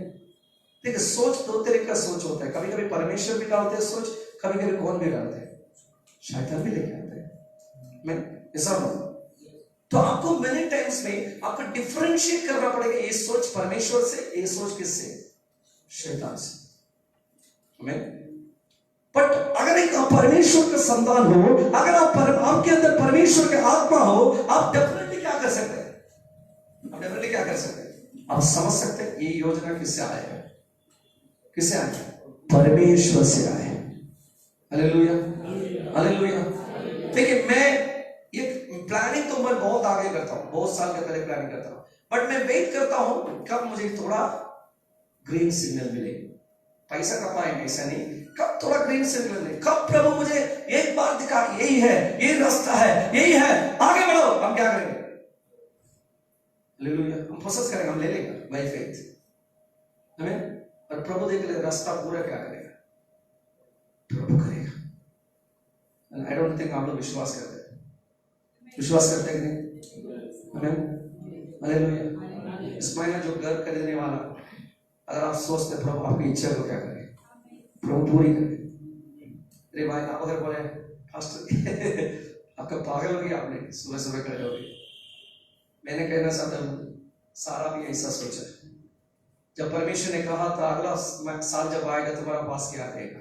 देखिए, सोच दो तरीके का सोच होता है। कभी कभी परमेश्वर भी डालते हैं सोच, कभी कभी कौन भी डालते हैं? शैतान भी लेके आते हैं। मैं ऐसा हूं, तो आपको मेनी टाइम्स में आपको डिफरेंशिएट करना पड़ेगा, ये सोच परमेश्वर से, ये सोच किससे? शैतान से। हमें बट अगर एक परमेश्वर का संतान हो, अगर आपके अंदर परमेश्वर के आत्मा हो, आप डेफिनेटली क्या कर सकते हैं? आप डेफिनेटली क्या कर सकते हैं? आप समझ सकते हैं ये योजना किससे आया है? किससे आया? परमेश्वर से आया है। Hallelujah, hallelujah. देखिए, मैं ये प्लानिंग तो मैं बहुत आगे करता हूं, बहुत साल के पहले प्लानिंग करता हूं, बट मैं वेट करता हूं कब मुझे थोड़ा ग्रीन सिग्नल मिले। पैसा कमाएंगे ऐसा नहीं, कब थोड़ा ग्रीन सिग्नल मिले, कब प्रभु मुझे एक बार दिखा, यही है, ये रास्ता है, यही है, आगे बढ़ो। हम क्या करेंगे? हालेलुया, हम प्रोसेस करेंगे, हम ले लेंगे बाय फेथ। हमें और प्रभु देख ले रास्ता पूरा क्या करेगा? प्रभु करेगा। आई डोंट थिंक आप लोग विश्वास करते हैं, विश्वास करते हैं कि नहीं? हमें हालेलुया। इस महीना जो घर खरीदने वाला, अगर आप सोचते प्रभु आपकी इच्छा को क्या करे, प्रभु पूरी करे। अरे भाई, आप अगर बोले पास्टर आपका पागल हो गया, आपने सुबह सुबह खड़े हो गए, मैंने कहना चाहता हूं, सारा भी ऐसा सोचा। जब परमेश्वर ने कहा था अगला साल जब आएगा तुम्हारा पास क्या रहेगा?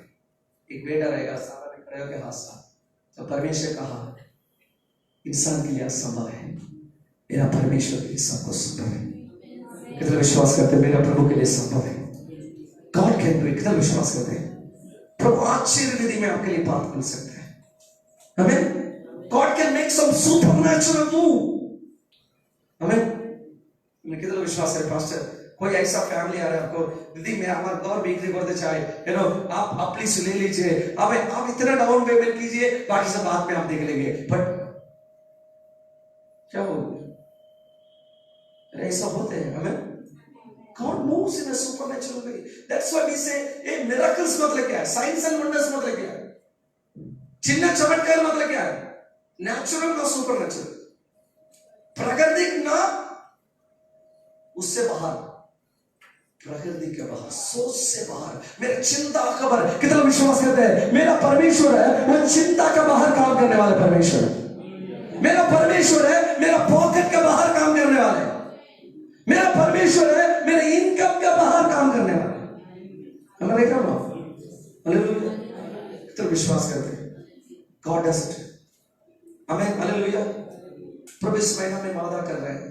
एक बेटा रहेगा। सारा भी खड़े होकर हंसा। तो परमेश्वर कहा इंसान के लिए असंभव है, मेरा परमेश्वर के लिए सब कुछ संभव है। कितना विश्वास करते हैं? मेरा प्रभु के लिए संभव है। God can do it. कितना विश्वास करते हैं? प्रभु आश्चर्य विधि में आपके लिए बात मिल सकता है। हमें God can make some supernatural move. हमें कितना विश्वास है? पास्टर, कोई ऐसा फैमिली आ रहा है आपको, दीदी मैं हमारा घर बिक्री करते चाहे, यू नो, आप प्लीज ले लीजिए, अब आप इतना डाउन पेमेंट कीजिए, बाकी सब बाद में आप देख लेंगे। बट क्या हो, ऐसा होते हैं। हमें God moves in a supernatural way. That's why we say, ये miracles मतलब क्या है? Signs and wonders मतलब क्या है? चिन्ह चमत्कार मतलब क्या है? Natural ना supernatural, प्राकृतिक ना उससे बाहर, प्रकृति के बाहर, सोच से बाहर, मेरे चिंता खबर। कितना विश्वास करते हैं? मेरा परमेश्वर है, वो चिंता का बाहर काम करने वाला परमेश्वर है। मेरा परमेश्वर है, मेरा पॉकेट का बाहर काम करने वाला है। मेरा परमेश्वर है, मेरे इनकम का बाहर काम करने वाला है। हमारा क्या ना? हालेलुया। कितना विश्वास करते हैं? God does it. आमीन, हालेलुया। प्रभु इस महीना में वादा कर रहे हैं,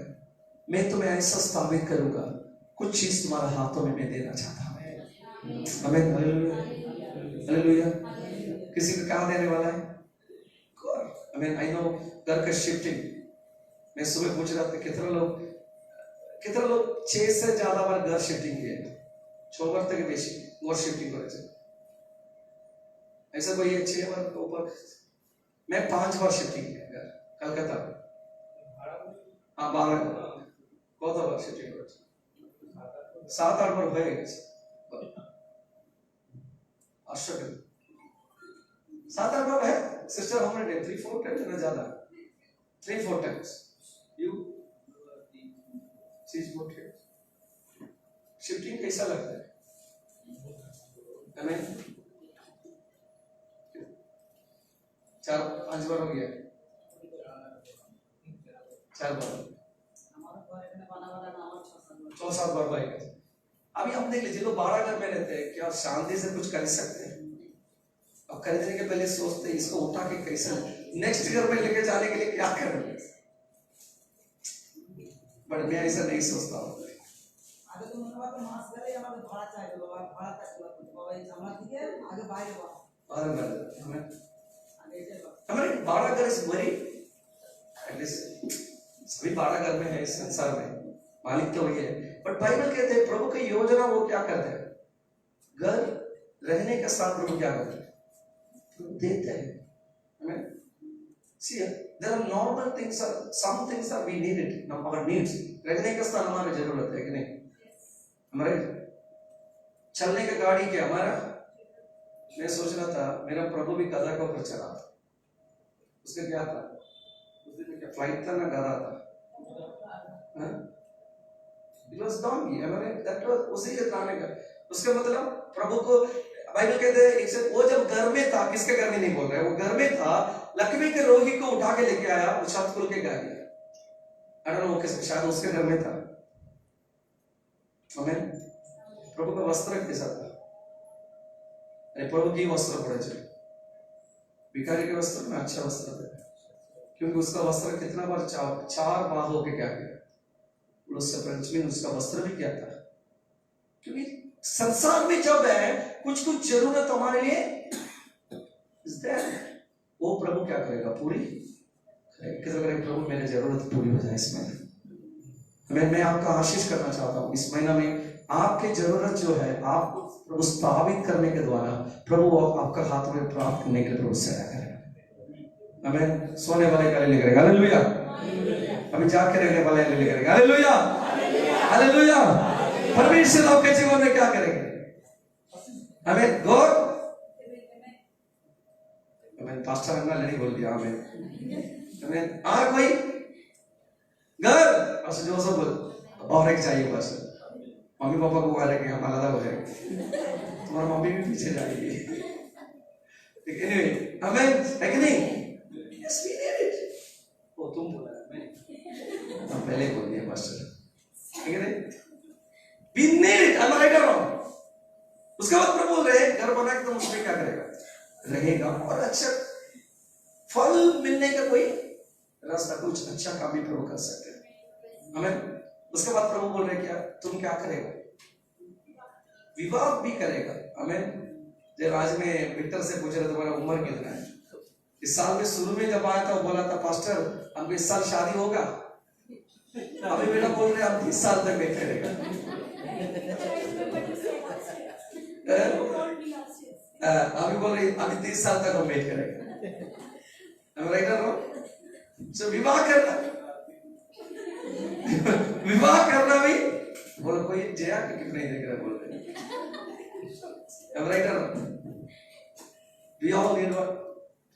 मैं तुम्हें ऐसा स्थापित करूंगा, कुछ चीज तुम्हारे हाथों में मैं देना चाहता हूं। आमीन, हालेलुया, हालेलुया। किसी को क्या देने वाला है? आमीन। आई नो घर का शिफ्टिंग, मैं सुबह पूछ रहा था कितना लोग 6 से ज्यादा बार घर शिफ्टिंग किए, 6 बार तक बेशी घर शिफ्टिंग करे। ऐसा कोई है 6 बार के ऊपर? मैं 5 बार शिफ्टिंग किया घर कलकत्ता। हाँ 12 कौन बार शिफ्टिंग कर 7-8 बार हो गए आश्चर्य 7-8 बार है सिस्टर हमारे 3-4 टाइम्स ना ज्यादा 3-4 टाइम्स यू चीज बोल शिफ्टिंग कैसा लगता है हमें 4-5 बार हो गया 4 बार 6-7 बार भाई। अभी हम देख लीजिए लोग 12 घर में रहते हैं क्या शांति से कुछ कर सकते हैं? अब खरीदने के पहले सोचते हैं इसको उठा के कैसे नेक्स्ट घर में लेके जाने के लिए क्या करें, बट मैं ऐसा नहीं सोचता हूँ। আগে তো মনে হয় মাস ধরে আমাদের ভাড়া চাইলো বাবা ভাড়া চাইলো বাবা এই জামলা থেকে আগে বাইরে বাবা हमारे 12 घर इस वरी एटलीस्ट सभी 12 घर में है इस संसार में मालिक तो वही है, बट बाइबल कहते हैं प्रभु की योजना वो क्या करते हैं? घर रहने का स्थान प्रभु क्या करते हैं? प्रभु देते हैं हमें। See, there are normal things, some things that we need it, our needs. रहने का स्थान हमारी जरूरत है कि नहीं? हमारे चलने का गाड़ी क्या हमारा? मैं सोच रहा था मेरा प्रभु भी गधा के ऊपर चला था, उसका क्या था? उस दिन में क्या फ्लाइट था ना गधा था? It was donkey, हमारे that was उसी के लाने का। उसका मतलब प्रभु को बाइबल कहते हैं वो जब घर में था, किसके घर में नहीं बोल रहा है, वो घर में था, लक्ष्मी के रोही को उठा के लेके आया, वो छत खुल के गा गया। I don't know किसके, शायद उसके घर में था। आमीन। प्रभु का वस्त्र कैसा था? अरे प्रभु की वस्त्र पड़े चले, भिखारी के वस्त्र में अच्छा वस्त्र था, क्योंकि उसका वस्त्र कितना बार 4 बार होके क्या किया, उसका पंचमी उसका वस्त्र भी क्या था? क्योंकि संसार में जब है कुछ कुछ जरूरत हमारे लिए वो प्रभु क्या करेगा? पूरी करेगा। प्रभु मेरी जरूरत पूरी हो जाए इस महीने। मैं आपका आशीष करना चाहता हूँ इस महीना में आपकी जरूरत जो है आपको प्रभु स्थापित करने के द्वारा प्रभु आपका हाथ में प्राप्त करने के लिए प्रभु से आया करेगा। हमें सोने वाले का ले करेगा, हालेलुया। अभी जाके रहने वाले ले करेगा, हालेलुया हालेलुया। परमेश्वर आपके जीवन में क्या करेंगे? हमें गौर हमें पास्टर अन्ना लड़ी बोल दिया हमें कोई घर बस जो सब बोल और एक चाहिए बस मम्मी पापा को बोला कि हम अलग हो जाएंगे, तुम्हारा मम्मी भी पीछे जाएगी, लेकिन हमें है कि नहीं? Yes we need it. वो तुम बोला मैं पहले बोल दिया पास्टर, ठीक है? We need it. I'm right or wrong? उसके बाद प्रभु बोल रहे घर बना के तुम उसमें क्या करेगा? रहेगा और अच्छा फल मिलने का कोई रास्ता, कुछ अच्छा काम भी प्रभु कर सकते हैं। हमें उसके बाद प्रभु बोल रहे क्या तुम क्या करेगा? विवाह भी करेगा। हमें जब आज में विक्टर से पूछ रहे तुम्हारा उम्र कितना है? इस साल में शुरू में जब आया था वो बोला था पास्टर हमको इस साल शादी होगा। अभी बेटा बोल रहे हम 30 साल तक बैठे रहेगा। अभी बोल रही अभी 30 साल तक हम वेट करेंगे। विवाह करना भी बोलो कोई जया क्यों नहीं देख रहा बोल रहे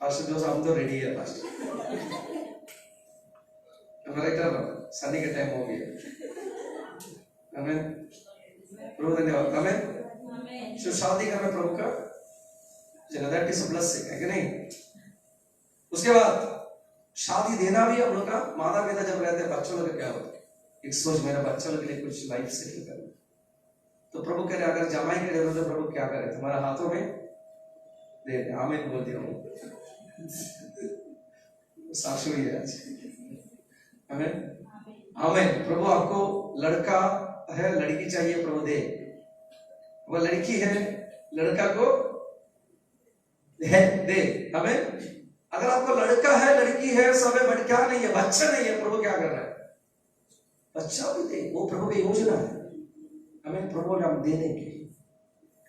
पास्टर जो हम तो रेडी है पास्टर। सनी का टाइम हो गया। हमें प्रभु धन्यवाद। हमें शादी करना प्रभु का दैट इज अ ब्लेसिंग है कि नहीं? उसके बाद शादी देना भी हम लोग का माता पिता जब रहते हैं बच्चों लोग क्या होता है एक सोच मेरा बच्चों के लिए कुछ लाइफ सेटल करना, तो प्रभु कह रहे अगर जमाई की जरूरत है प्रभु क्या करे तुम्हारा हाथों में दे दे। आमीन बोल दिया साक्षी हुई है आज। हमें आमीन। प्रभु आपको लड़का है लड़की चाहिए प्रभु दे, वो लड़की है लड़का को है दे। हमें अगर आपको लड़का है लड़की है सब है बट क्या नहीं है बच्चा नहीं है, प्रभु क्या कर रहा है? बच्चा भी दे, वो प्रभु की योजना है। हमें प्रभु हम दे देंगे।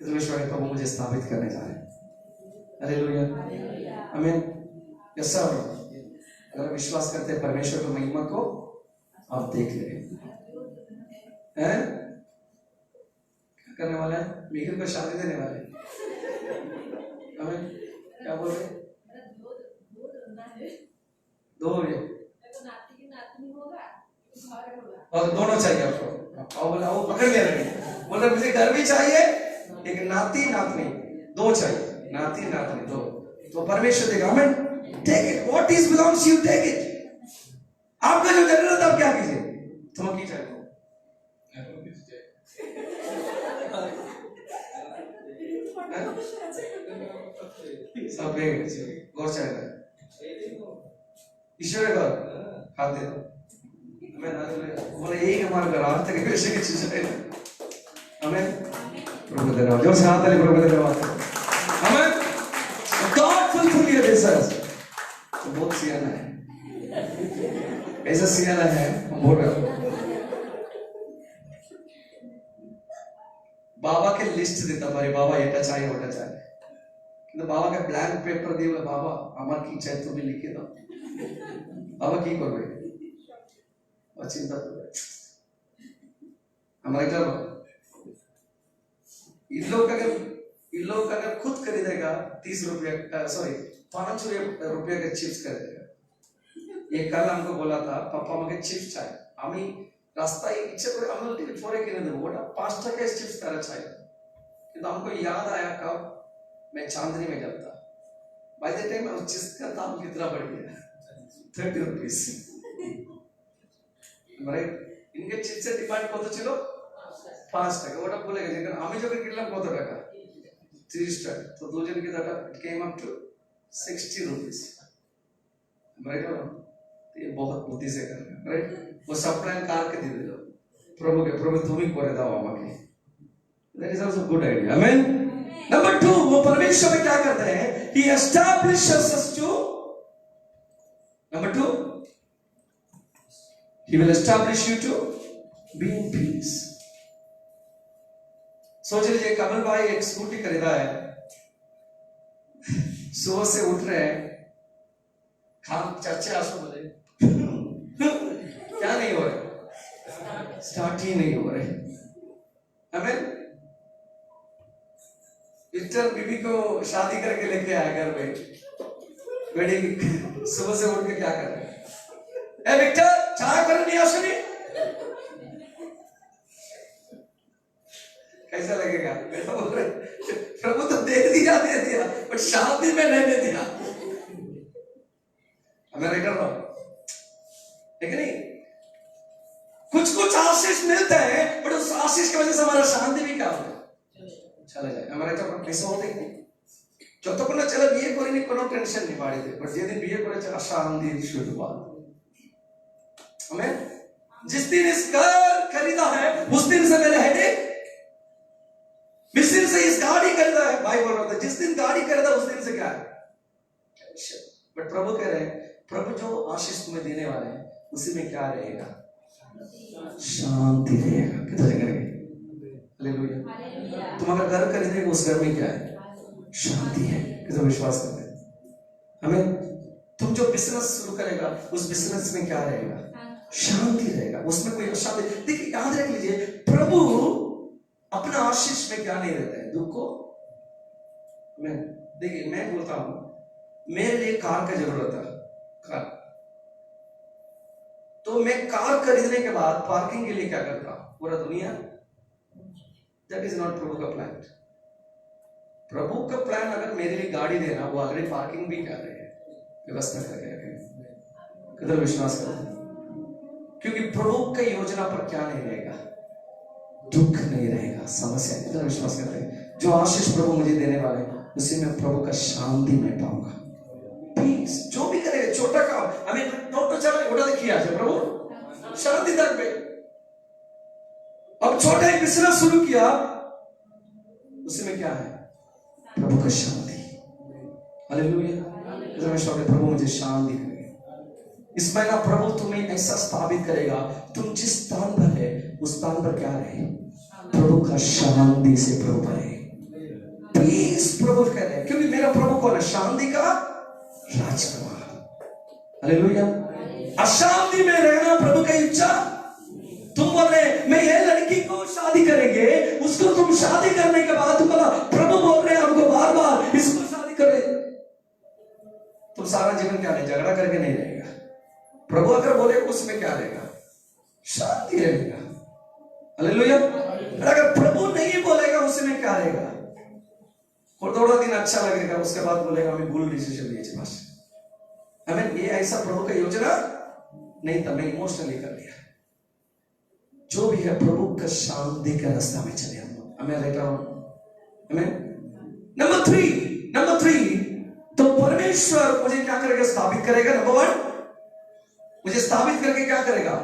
प्रभु मुझे स्थापित करने जा रहे हैं। हालेलुया, आमीन। यस सर, अगर विश्वास करते हैं परमेश्वर की महिमा को, आप देख ले हैं क्या करने वाला है, मीकल को शादी देने वाले हैं। आमीन। क्या बोल रहे, दो हो गए और दोनों चाहिए आपको। और बोला वो पकड़ लिया लड़की, बोला मुझे घर भी चाहिए, एक नाती नातनी, दो चाहिए, नाती नातनी दो, तो परमेश्वर देगा। आमीन। Take it, what is belongs you, take it. आपका जो जरूरत है आप क्या कीजिए, तुम की चाहिए सब गौर चाहिए, ईश्वर का हाथ दे दो। मैं बोले यही हमारा घर आज तक वैसे की चीज है। हमें प्रभु धन्यवाद, जो से हाथ डाले प्रभु धन्यवाद। हमें गॉड फुलफिल योर डिजायर्स। तो बहुत सियाना है, ऐसा सियाना है, हम बोल रहे हो बाबा के लिस्ट देता हमारे बाबा ये चाहिए वो चाहिए, কিন্তু বাবাকে ব্ল্যাঙ্ক পেপার দিয়ে বলে বাবা আমার কি চাই তুমি লিখে দাও, বাবা কি করবে, और चिंता करবে हमारे घर इन लोग अगर खुद खरीदेगा 30 रुपया सॉरी 5 रुपया के चिप्स खरीदेगा। ये कल हमको बोला था पापा मुझे चिप्स चाहिए, আমি রাস্তায় ইচ্ছে করে আমরা টিকিট পরে কিনে দেবো, ওটা 5 টাকা चिप्स তারা চাই, কিন্তু हमको याद आया कब मैं चांदनी में जब था, बाय द टाइम उस चिप्स का दाम कितना बढ़ गया, 30 रुपीस। মানে ইনকে চিপসের ডিমান্ড কত ছিল, 5 টাকা, ওটা ভুলে গেছে, কারণ আমি যখন কিনলাম কত টাকা, 30 টাকা, তো দুজনকে দাটা কেম अप टू 60 रुपीस। राइट, ये बहुत बुद्धि से कर रहे हैं, राइट। वो सप्लाई कार के दे दो प्रभु के, प्रभु तुम ही करे दाओ আমাকে, that is also good idea. Amen. Number 2, वो परमेश्वर में क्या करते हैं, he establishes us to, number 2 he will establish you to be in peace। सोच लीजिए कमल भाई एक स्कूटी खरीदा है, सुबह से उठ रहे हैं, खाम 4-8 बजे क्या नहीं हो रहा, स्टार्ट ही नहीं हो रहे। हमें विक्टर बीबी को शादी करके लेके आया घर में, वेडिंग, सुबह से उठ के क्या कर रहे हैं, ए विक्टर चाय करनी आसनी, कैसा लगेगा, प्रभु तो दे दिया बट शादी में नहीं दे दिया। हमें कर रहा हूं, ठीक नहीं, कुछ आशीष मिलते हैं बट उस आशीष की वजह से हमारा शांति भी क्या होगा, चले जाए। हमारे तो पैसा होते ही नहीं, যতক্ষণ না ছেলে বিয়ে করিনি কোনো টেনশন নেই বাড়িতে, বাট যেদিন বিয়ে করেছে অশান্তির শুরুआत। हमें जिस दिन इस घर खरीदा है उस दिन से मेरे हेडेक, जिस दिन से इस गाड़ी खरीदा है, भाई बोल रहा था जिस दिन गाड़ी खरीदा उस दिन से क्या है, बट प्रभु कह रहे हैं, प्रभु जो आशीष तुम्हें देने वाले हैं उसी में क्या रहेगा, शांति रहेगा। कितना करेंगे, हालेलुया। तुम अगर घर खरीदेंगे उस घर में क्या है, शांति है। कितना विश्वास करते हैं। हमें तुम जो बिजनेस शुरू करेगा उस बिजनेस में क्या रहेगा, शांति रहेगा, उसमें कोई अशांति। देखिए याद रख लीजिए, प्रभु अपना आशीष में क्या नहीं रहता है, दुख को। मैं देखिए मैं बोलता हूं मेरे लिए कार का जरूरत है, कार, तो मैं कार खरीदने के बाद पार्किंग के लिए क्या करता हूं, पूरा दुनिया, दैट इज नॉट प्रभु का प्लान। प्रभु का प्लान अगर मेरे लिए गाड़ी देना, वो ऑलरेडी पार्किंग भी कर रहे हैं, व्यवस्था करके रखें। किधर विश्वास करते हैं, क्योंकि प्रभु की योजना पर क्या नहीं रहेगा, दुख नहीं रहेगा, समस्या। किधर विश्वास करते हैं, जो आशीष प्रभु मुझे देने वाले उसी में प्रभु का शांति मैं पाऊंगा, पीस। जो भी करेगा छोटा काम, हमें टोटो चला उड़ा देखिए आज प्रभु शांति तक पे, अब छोटा एक बिजनेस शुरू किया उसी में क्या है, प्रभु का शांति। हालेलुया। प्रभु मुझे शांति करेगा इस महीना, प्रभु तुम्हें ऐसा स्थापित करेगा, तुम जिस स्थान पर है उस स्थान पर क्या रहे, प्रभु का शांति से प्रभु रहे, पीस प्रभु कह रहे हैं, क्योंकि मेरा का प्रभु कौन है? शांति का राजकुमार। हालेलुया। अशांति में रहना प्रभु का इच्छा। तुम बोल रहे मैं ये लड़की को शादी करेंगे, उसको तुम शादी करने के बाद तुम बोला प्रभु बोल रहे हमको बार बार इसको शादी करे, तुम सारा जीवन क्या नहीं, झगड़ा करके नहीं रहेगा। प्रभु अगर बोले उसमें क्या रहेगा? शांति रहेगा। हालेलुया। अगर प्रभु नहीं बोलेगा उसमें क्या रहेगा? थोड़ा दिन अच्छा लगेगा, उसके बाद बोलेगा हमें भूल डिसीजन लीजिए बस। हमें ये ऐसा प्रभु का योजना नहीं था। मैं इमोशनली कर लिया। जो भी है प्रभु का शांति का रास्ता में चले हम लोग। हमें रहता हूं। हमें नंबर थ्री तो परमेश्वर मुझे क्या करेगा? स्थापित करेगा। नंबर 1 मुझे स्थापित करके क्या करेगा?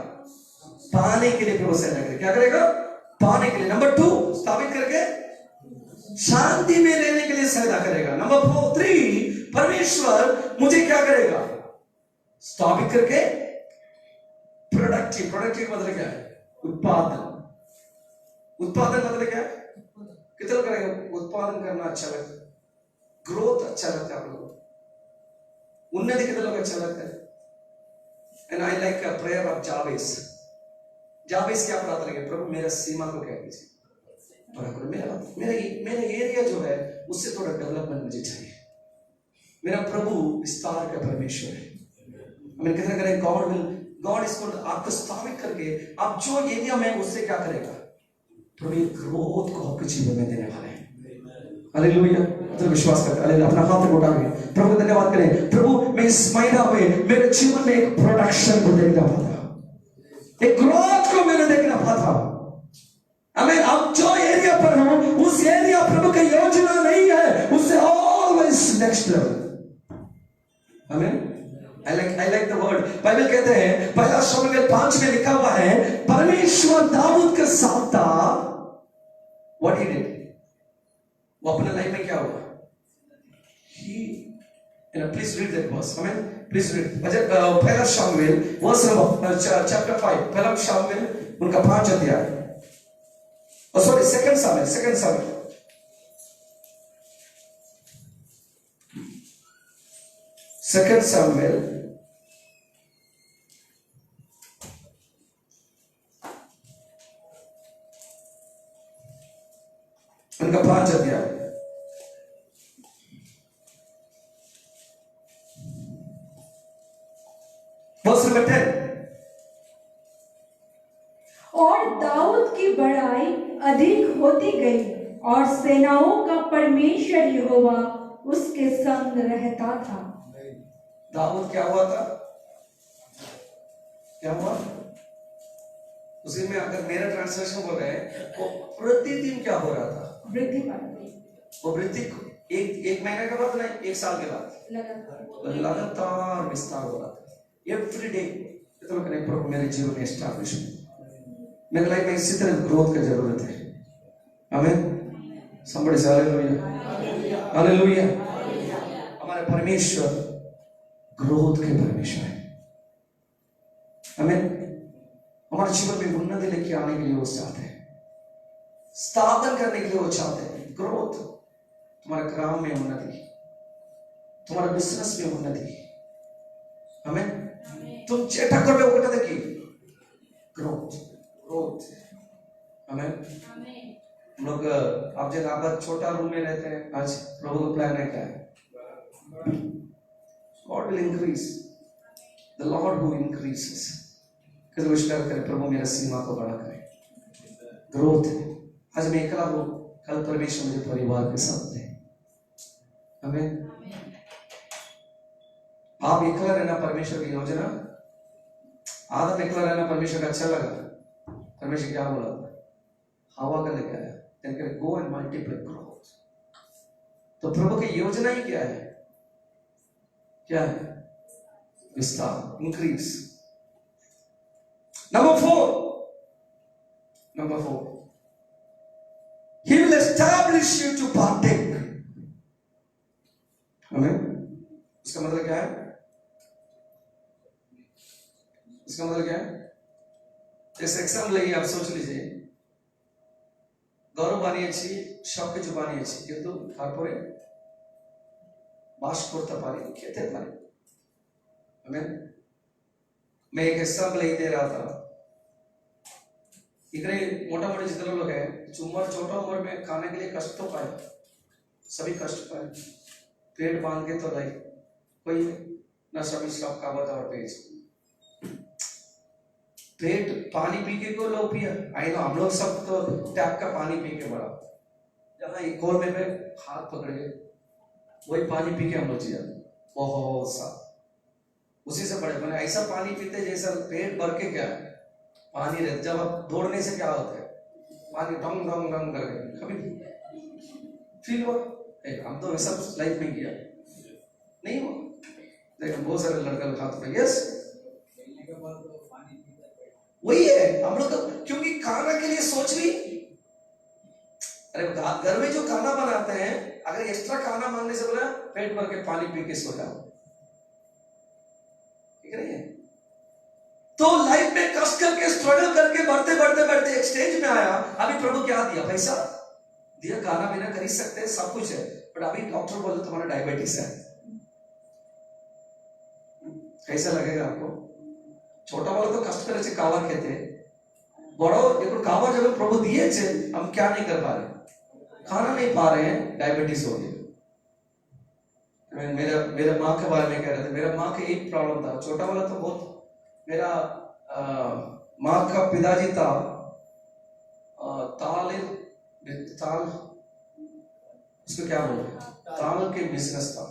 पाने के लिए प्रभु सहायता करेगा। क्या करेगा? पाने के लिए। नंबर 2 स्थापित करके शांति में रहने के लिए सहायता करेगा। नंबर 3 परमेश्वर मुझे क्या करेगा? स्थापित करके प्रोडक्टिव मतलब क्या है? उत्पादन मतलब क्या है? कितना करेगा? उत्पादन करना अच्छा लगता है, ग्रोथ अच्छा लगता है आप लोगों को, उन्नति कितना लोग अच्छा लगता है। And I like a prayer of जावेस क्या प्रार्थना किया? प्रभु मेरा सीमा को कह दीजिए, बड़ा करो मेरा एरिया जो है उससे थोड़ा डेवलपमेंट मुझे चाहिए। मेरा प्रभु विस्तार का परमेश्वर है। हमें कितना करें? गॉड इसको आपको स्थापित करके आप जो एरिया में उससे क्या करेगा? प्रभु ग्रोथ को आपके जीवन में देने वाले हैं। हालेलुया। तो विश्वास करते हालेलुया। अपना हाथ उठा के प्रभु को धन्यवाद करें। प्रभु मैं इस महीना में मेरे जीवन में एक प्रोडक्शन को देखना पाता, एक ग्रोथ को मैंने देखना पाता। हमें अब जो एरिया पर हूं उस एरिया प्रभु की योजना नहीं है, उससे ऑलवेज नेक्स्ट लेवल। हमें I like the word। Bible कहते हैं 1 शमूएल 5 में लिखा हुआ है परमेश्वर दाऊद के साथ था। What he did? वो अपने लाइफ में क्या हुआ? Please read that verse। हमें प्लीज रीड 1 शमूएल चैप्टर 5। 1 शमूएल उनका 5 अध्याय। सॉरी 2 शमूएल सेकंड सामुएल उनका 5 अध्याय वर्स नंबर 10। और दाऊद की बड़ाई अधिक होती गई और सेनाओं का परमेश्वर यहोवा उसके संग रहता था। दाऊद क्या हुआ था? क्या हुआ? उसी में अगर मेरा ट्रांसलेशन बोल रहे हैं वो प्रतिदिन क्या हो रहा था? वृद्धि पाती। वो वृद्धि एक महीने के बाद नहीं, 1 साल के बाद लगातार विस्तार हो रहा था। एवरी डे तो कहने प्रभु मेरे जीवन में एस्टैब्लिश मेरे लाइफ में इसी तरह ग्रोथ की जरूरत है। आमीन। somebody say hallelujah. हालेलुया। हमारे परमेश्वर ग्रोथ के परमेश्वर है। आमीन। हमारे जीवन में उन्नति लेके आने के लिए वो चाहते हैं, स्थापन करने के लिए वो चाहते हैं ग्रोथ। तुम्हारे काम में उन्नति, तुम्हारे बिजनेस में उन्नति। हमें तुम चेटा करबे ओटा देखी ग्रोथ। हमें हम लोग आप जब आप छोटा रूम में रहते हैं, आज प्रभु का प्लान है क्या है? God will increase, the Lord who increases। किसी विश्वास करें प्रभु मेरा सीमा को बड़ा करे, ग्रोथ है। आज मैं अकेला हूँ, कल परमेश्वर मुझे परिवार के साथ दे। हमें आप अकेला रहना परमेश्वर की योजना, आदत अकेला रहना परमेश्वर का अच्छा लगा। परमेश्वर क्या बोला? हवा का लेकर आया, गो एंड मल्टीप्लाई ग्रोथ। तो प्रभु की योजना ही क्या है? क्या है? विस्तार, increase. Number 4 he will establish you to partake। हमें उसका मतलब क्या है? उसका मतलब क्या है? जैसे एग्जाम लगी, आप सोच लीजिए गौरव बानी अच्छी, शौक की जुबानी अच्छी, किंतु कॉर्पोरेट बाश करता पारी कहते पारी हमें मैं एक एग्जांपल ही दे रहा था इकरे मोटा मोटे जितने लोग हैं उम्र छोटा उम्र में खाने के लिए कष्ट तो पाए सभी कष्ट पाए पेट बांध के तो लाइक कोई नशा मिश्रम का बता और पेट पानी पी के को लोग पिया आई नो हम लोग सब तो टैप का पानी पी के बड़ा जहाँ एक कोल में हाथ पकड़ के वही पानी पी के हम लोग जिया बहुत सा उसी से बड़े बने ऐसा पानी पीते जैसा पेट भर के क्या है पानी रहता जब आप दौड़ने से क्या होता है पानी डंग डंग डंग करके कभी फील हुआ हम तो वैसा लाइफ में किया नहीं हुआ लेकिन बहुत सारे लड़का हाथ पे यस वही है हम लोग तो क्योंकि खाना के लिए सोच ली अरे घर में जो खाना बनाते हैं अगर एक्स्ट्रा खाना मांगने से बोला पेट भर के पानी पी के सो जाओ ठीक नहीं है तो लाइफ में कष्ट करके स्ट्रगल करके बढ़ते बढ़ते बढ़ते एक स्टेज में आया अभी प्रभु क्या दिया पैसा दिया खाना पीना खरीद सकते हैं सब कुछ है बट अभी डॉक्टर बोले तुम्हारा डायबिटीज है कैसा लगेगा आपको छोटा वाला तो कष्ट करे कावा कहते बड़ो देखो कावा जब प्रभु दिए हम क्या नहीं कर पा रहे खाना नहीं पा रहे हैं डायबिटीज हो गया मेरे माँ के बारे में कह रहे थे मेरा माँ का एक प्रॉब्लम था छोटा वाला तो बहुत मेरा माँ का पिताजी था ताल उसको क्या बोलते ताल के बिजनेस था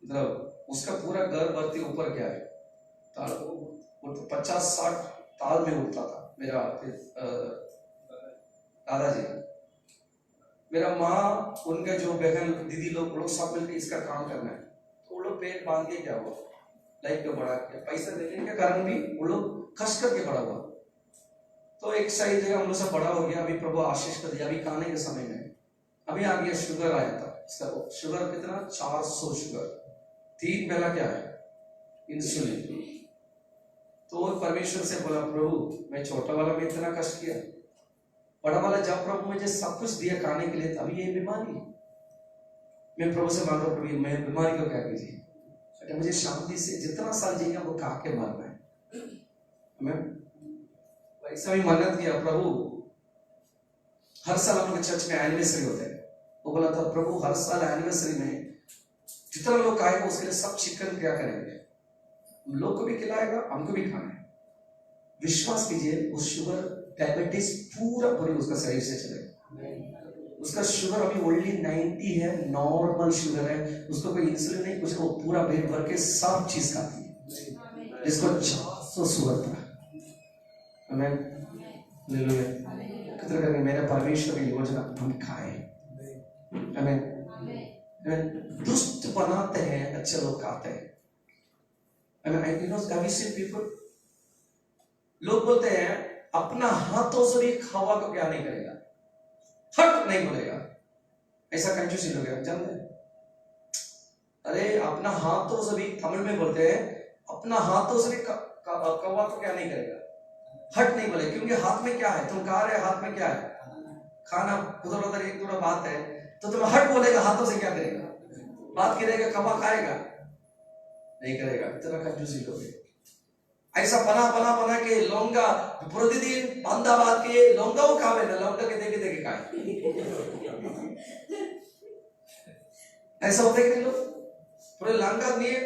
मतलब उसका पूरा घर भर्ती ऊपर क्या है ताल 50-60 ताल में उठता था मेरा दादाजी मेरा माँ उनका जो बहन दीदी लोग सब मिलकर इसका काम करना है तो वो लोग पेट बांध के क्या हुआ लाइफ को बढ़ा के पैसा देने के कारण भी वो लोग कष्ट करके बड़ा हुआ तो एक सही जगह हम लोग सब बड़ा हो गया अभी प्रभु आशीष कर दिया अभी खाने के समय में अभी आ गया शुगर आया था इसका शुगर कितना 400 शुगर 3 पहला क्या है इंसुलिन तो परमेश्वर से बोला प्रभु मैं छोटा वाला में इतना कष्ट किया बड़ा वाला जब प्रभु मुझे सब कुछ दिया खाने के लिए अभी ये बीमारी मैं प्रभु से मांग रहा प्रभु मैं बीमारी को क्या कीजिए अगर मुझे शांति से जितना साल जिएगा वो खा के मरना है हमें वैसा भी मन्नत किया प्रभु हर साल हम लोग चर्च में एनिवर्सरी होता है वो बोला था प्रभु हर साल एनिवर्सरी में जितना लोग खाएगा उसके लिए सब चिकन क्या करेंगे हम लोग को भी खिलाएगा हमको भी खाना है विश्वास कीजिए उस शुगर डायबिटीज पूरा उसका शरीर से चलेगा उसका शुगर अभी ओनली 90 है नॉर्मल शुगर है उसको कोई इंसुलिन नहीं कुछ वो पूरा पेट भर के सब चीज खाती है जिसको 400 शुगर था हमें ले लो कितना करके मेरे परमेश्वर की योजना हम खाए हमें दुष्ट बनाते हैं अच्छे लोग खाते हैं लोग बोलते हैं अपना हाथों से भी खावा को क्या नहीं करेगा हट नहीं बोलेगा ऐसा कंजूसी लोग जानते हैं अरे अपना हाथों से भी तमिल में बोलते हैं अपना हाथों से भी कौवा को क्या नहीं करेगा हट नहीं बोले क्योंकि हाथ में क्या है तुम कहा रहे हाथ में क्या है खाना उधर उधर एक दूर बात है तो तुम हट बोलेगा हाथों से क्या करेगा बात करेगा कौवा खाएगा नहीं करेगा इतना कंजूसी लोग ऐसा बना के लौंगा प्रतिदिन बंदा बात के लौंगा वो खावे ना लौंगा के देखे खाए ऐसा होता है कि लोग पूरे लौंगा दिए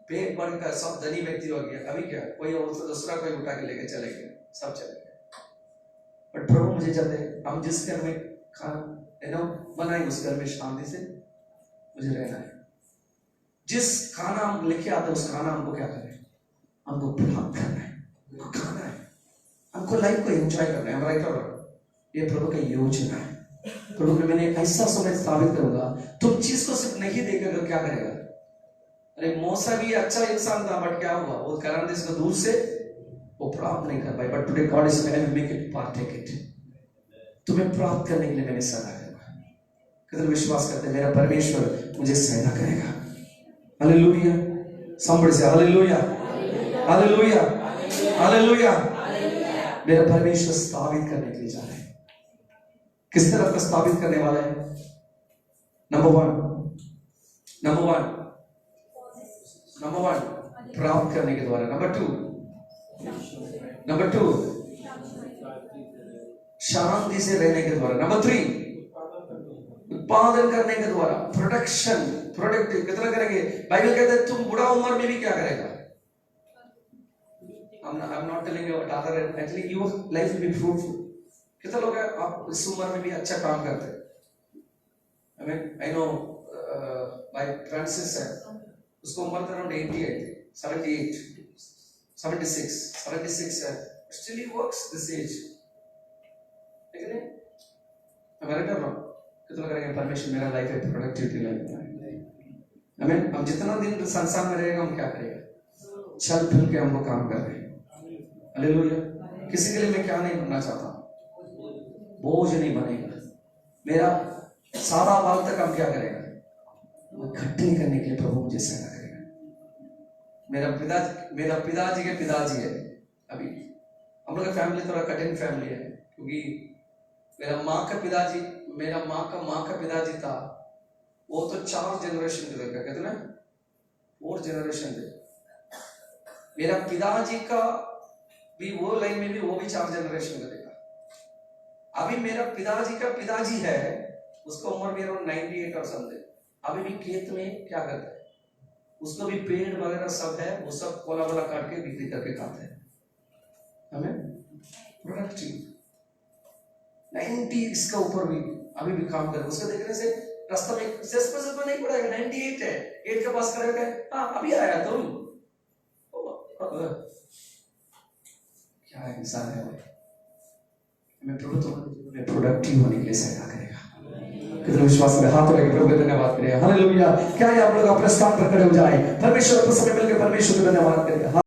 पेट बढ़कर सब धनी व्यक्ति हो गया अभी क्या कोई और तो दूसरा कोई उठा के लेके चले गए सब चले गए बट प्रभु मुझे चाहते हम जिस घर में खाना बनाए उस घर में शांति से मुझे रहना है जिस खाना हम लेके आते उस खाना हमको क्या करना है हमको प्राप्त करना है हमको खाना है हमको लाइफ को एंजॉय करना है राइट और ये प्रभु का योजना है प्रभु ने मैंने ऐसा समय स्थापित करूंगा तुम चीज को सिर्फ नहीं देखेगा क्या करेगा अरे मौसा भी अच्छा इंसान था बट क्या हुआ वो कारण इसको दूर से वो प्राप्त नहीं कर पाए but today God is make it partake it तुम्हें प्राप्त करने के लिए मैंने सदा करूंगा कितना विश्वास करते हैं मेरा परमेश्वर मुझे सहायता करेगा hallelujah somebody say hallelujah hallelujah hallelujah मेरा परमेश्वर स्थापित करने के लिए जा रहे हैं किस तरह प्रस्तावित करने वाला है? नंबर वन प्राप्त करने के द्वारा। नंबर टू शांति से रहने के द्वारा। नंबर 3 उत्पादन करने के द्वारा, प्रोडक्टिव कितना करेंगे? बाइबल कहते हैं तुम बुढ़ा उम्र में भी क्या करेगा? I'm not telling you other, actually your life will be fruitful. कितना लोग हैं आप इस उम्र में भी अच्छा काम करते हैं? I know my Francis है, उसको उम्र अराउंड 88, 78, 76 है, still he works this age. ठीक है? मैं कर रहा हूँ। कितना करेंगे? परमेश्वर मेरा लाइफ है प्रोडक्टिविटी लाइफ है। हमें हम जितना दिन संसार में रहेगा हम क्या करेगा? चल फिर के हमको काम कर रहे हैं। हालेलुया। किसी के लिए मैं क्या नहीं बनना चाहता, बोझ नहीं बनेगा मेरा। सारा बाल तक हम क्या करेगा? इकट्ठी करने के लिए प्रभु मुझे सहायता करेगा। मेरा पिताजी के पिताजी है। अभी हम लोग का फैमिली थोड़ा कठिन फैमिली है, क्योंकि मेरा माँ का पिताजी था, वो तो 4 जनरेशन के देखा, कहते ना 4 जनरेशन थे। मेरा पिताजी का भी वो लाइन में भी वो भी 4 जनरेशन का देखा। अभी मेरा पिताजी का पिताजी है, उसका उम्र भी अराउंड 98 और समथिंग, अभी भी खेत में क्या करता है? उसको भी पेड़ वगैरह सब है, वो सब कोला काट के बिक्री करके खाता है। हमें प्रोडक्टिव 90 इसका ऊपर भी अभी भी काम कर, उसको देखने से रास्ता में तो नहीं पड़ेगा। 98 है, 8 के पास करेगा, हाँ अभी आया तुम। क्या इंसान है भाई? हमें प्रोडक्टिव होने के लिए सहायता करेगा। कितने विश्वास में हाथ लगे प्रभु का धन्यवाद करेगा। हालेलुया। क्या आप लोग अपने स्थान पर खड़े हो जाए, परमेश्वर को समय मिलकर परमेश्वर को धन्यवाद करेगा।